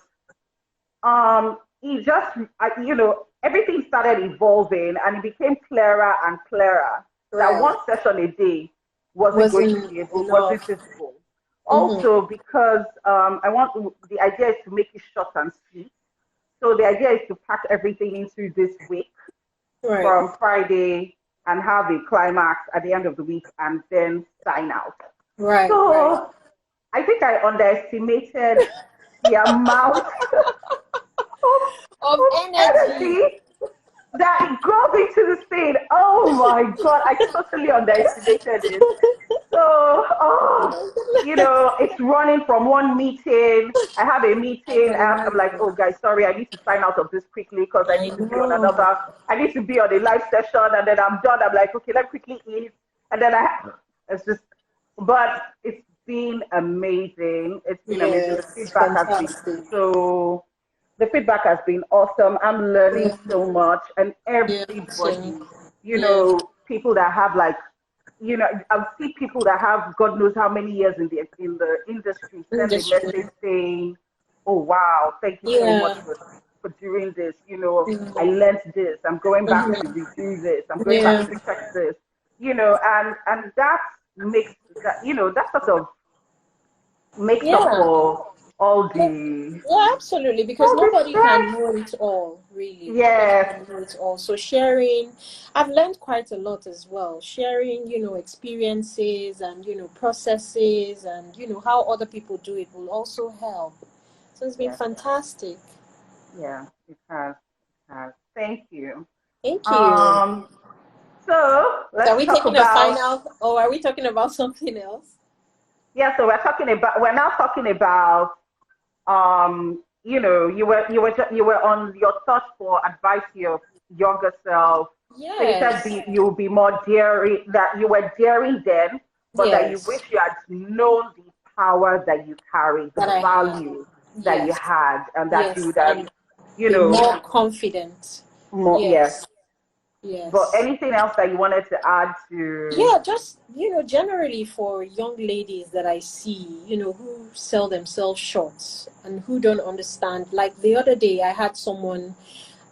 it just everything started evolving and it became clearer and clearer that one session a day wasn't going to be able, wasn't feasible. Also because the idea is to make it short and sweet. So the idea is to pack everything into this week from Friday and have a climax at the end of the week and then sign out. So I think I underestimated the amount of energy that goes into this thing. Oh my God, I totally underestimated it. So, it's running from one meeting. I have a meeting. I'm like, oh, guys, sorry, I need to sign out of this quickly because I need to be on another. I need to be on a live session, and then I'm done. I'm like, okay, let's quickly eat, and then it's just. But it's been amazing. It's been amazing. The feedback has been so. The feedback has been awesome. I'm learning so much, and everybody, people that have like. I've seen people that have God knows how many years in the industry send a message saying, "Oh wow, thank you so much for doing this. I learned this. I'm going back to redo this. I'm going back to check this. And that makes that sort of makes up for all the absolutely, because nobody can know it all, really. Yes. Know it all. So sharing, I've learned quite a lot as well. Sharing, experiences and processes and how other people do it will also help. So it's been fantastic. Yeah, it has. Thank you. Thank you. So let's are we talk taking about a final, or are we talking about something else? Yeah, so we're now talking about you were on your thoughts for advice to your younger self. Yes. So you said you'll be more daring, that you were daring then, but that you wish you had known the power that you carry, the value that you had, and that you would have, be more confident. More, yes. But anything else that you wanted to add to? Yeah, just generally for young ladies that I see, who sell themselves short and who don't understand. Like the other day, I had someone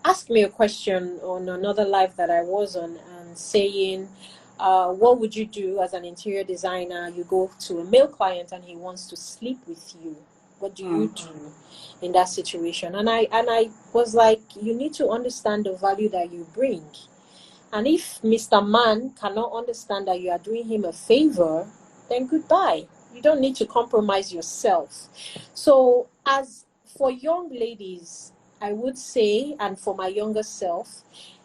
ask me a question on another live that I was on, and saying, what would you do as an interior designer? You go to a male client and he wants to sleep with you. What do you do in that situation? And I was like, you need to understand the value that you bring. And if Mr. Man cannot understand that you are doing him a favor, then goodbye. You don't need to compromise yourself. So as for young ladies, I would say, and for my younger self,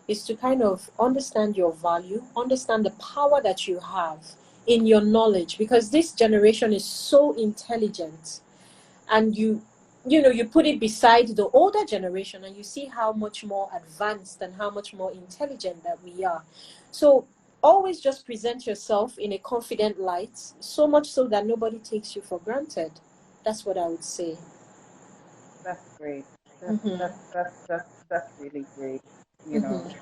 is to kind of understand your value, understand the power that you have in your knowledge, because this generation is so intelligent, and you put it beside the older generation and you see how much more advanced and how much more intelligent that we are. So always just present yourself in a confident light, so much so that nobody takes you for granted. That's what I would say. That's great. Mm-hmm. That's really great. You know, Mm-hmm.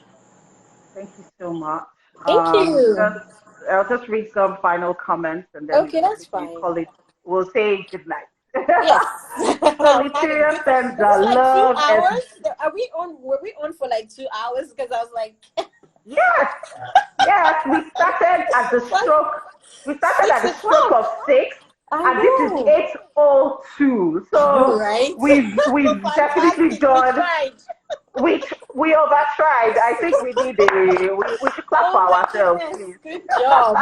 thank you so much. Thank you. Just I'll just read some final comments and then Okay, that's we fine. call it. We'll say good night. Yes. So Have a Literia good. sends Is it a like love and 2 hours? Are we on? Were we on for like 2 hours? Because I was like, yes, yes. We started at six the stroke o'clock. of six, I and this is know. 8:02. I know, So right? we've definitely Fantastic. We done. tried. We overtried. I think we should clap for Oh my ourselves, goodness. please. Good job.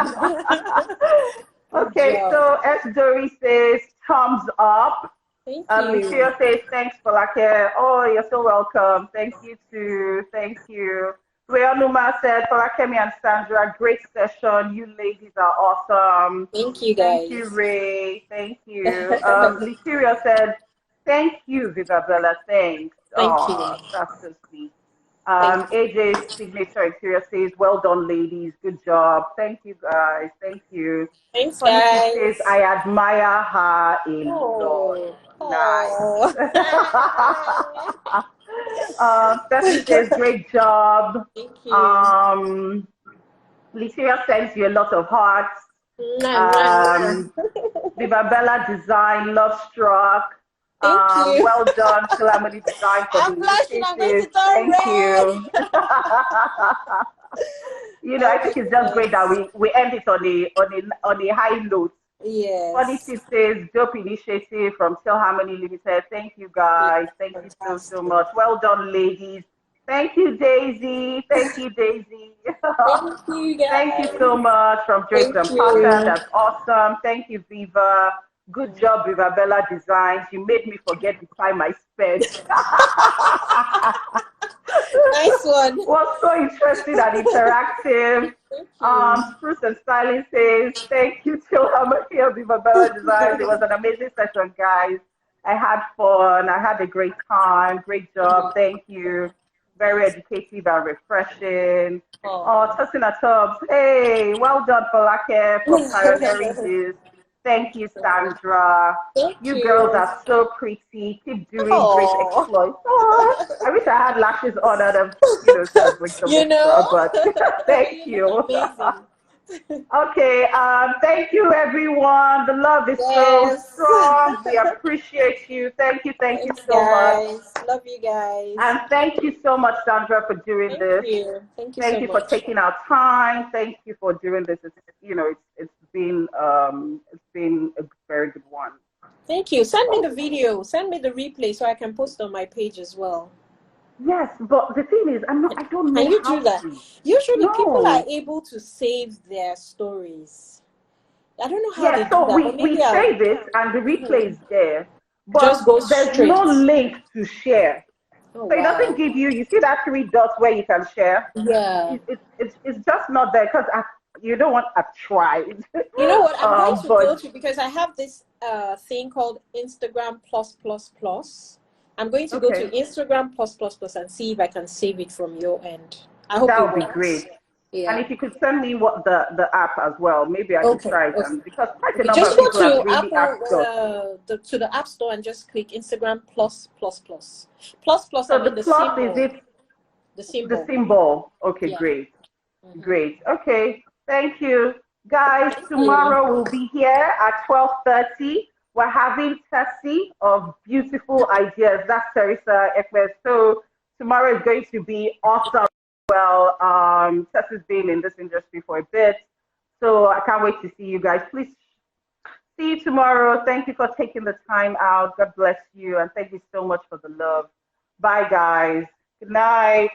Good Okay, job. so S. Dory says thumbs up. Thank you. Lucia says thanks for Folake. Oh, you're so welcome. Thank you too. Thank you. Rayonuma said Folakemi and Sandra, great session. You ladies are awesome. Thank you, Thank you, guys. Ray. Thank you. Lucia said thank you, Vivabella. Thanks. Thank you. Oh, that's so sweet. Thank you. AJ's signature interior says, well done, ladies. Good job. Thank you, guys. Thank you. Thanks, Funny Kid says, guys. I admire her a lot. Oh. Nice. Oh. Stephanie says, great job. Thank you. Leticia sends you a lot of hearts. Mwah, mwah, Um, mwah. Vivabella Design, love struck. Thank you. Well done, Calamity Design for the I'm blushing. I'm going to initiative. turn Thank red. you. I Oh my think it's just great that goodness. we end it on a high note. Funny Yes. Tip says, dope initiative from Teal Harmony Limited. Thank you guys. Thank you so Fantastic. much. Well done, ladies. Thank you, Daisy. Thank you, Daisy. Thank you, Thank you guys. so much from Drapes Thank and Pattern. you. That's awesome. Thank you, Viva. Good job, Vivabella Designs. You made me forget the time I spent. Nice one. Was so interesting and interactive. Thank you. Spruce and Styling says, thank you to Hamaki of Vivabella Designs. It was an amazing session, guys. I had fun. I had a great time. Great job. Thank you. Very educative and refreshing. Oh, Oh. tossing at tubs. Hey, well done, Folake, for pioneering this. Thank you, Sandra. Thank You girls you. are so pretty. Keep doing great Oh. exploits. Oh, I wish I had lashes on and said a bring some You know, extra, but thank you look you. amazing. Okay, thank you, everyone. The love is so Yes. strong. We appreciate you. Thank you Thanks, so much. guys. Love you guys. And thank you so much, Sandra, for doing Thank this. you. Thank you Thank so you for much. taking our time. Thank you for doing this. It's been a very good one. Thank you. Send me the video. Send me the replay so I can post on my page as well. Yes, but the thing is, I don't know Can you how do that? to. Usually people are No. able to save their stories. I don't know how they Yeah, do so that, but we maybe I'll save it and the replay is there, just but go there's no straight. link to share. Oh, So it doesn't wow. give you see that three dots where you can share? Yeah. It's just not there because you don't want to try. You know what? I'm going to go But to, because I have this thing called Instagram plus plus plus. I'm going to go to okay, Instagram plus plus plus and see if I can save it from your end. I hope that it would be works. great. And Yeah. if you could send me what the app as well, maybe I could Okay. try it. Okay. And because quite a Okay. number Just of go people have to really Apple, asked us. to the App Store and just click Instagram plus plus plus. Plus plus. I So the mean the plus is symbol. it The the symbol. symbol? Okay, Yeah. great. Mm-hmm. Great. Okay. Thank you. Guys, Thank you. tomorrow we'll be here at 12:30. We're having Tessie of Beautiful Ideas. That's Teresa Ekmes. So tomorrow is going to be awesome. Well, Tessie's been in this industry for a bit. So I can't wait to see you guys. Please see you tomorrow. Thank you for taking the time out. God bless you. And thank you so much for the love. Bye, guys. Good night.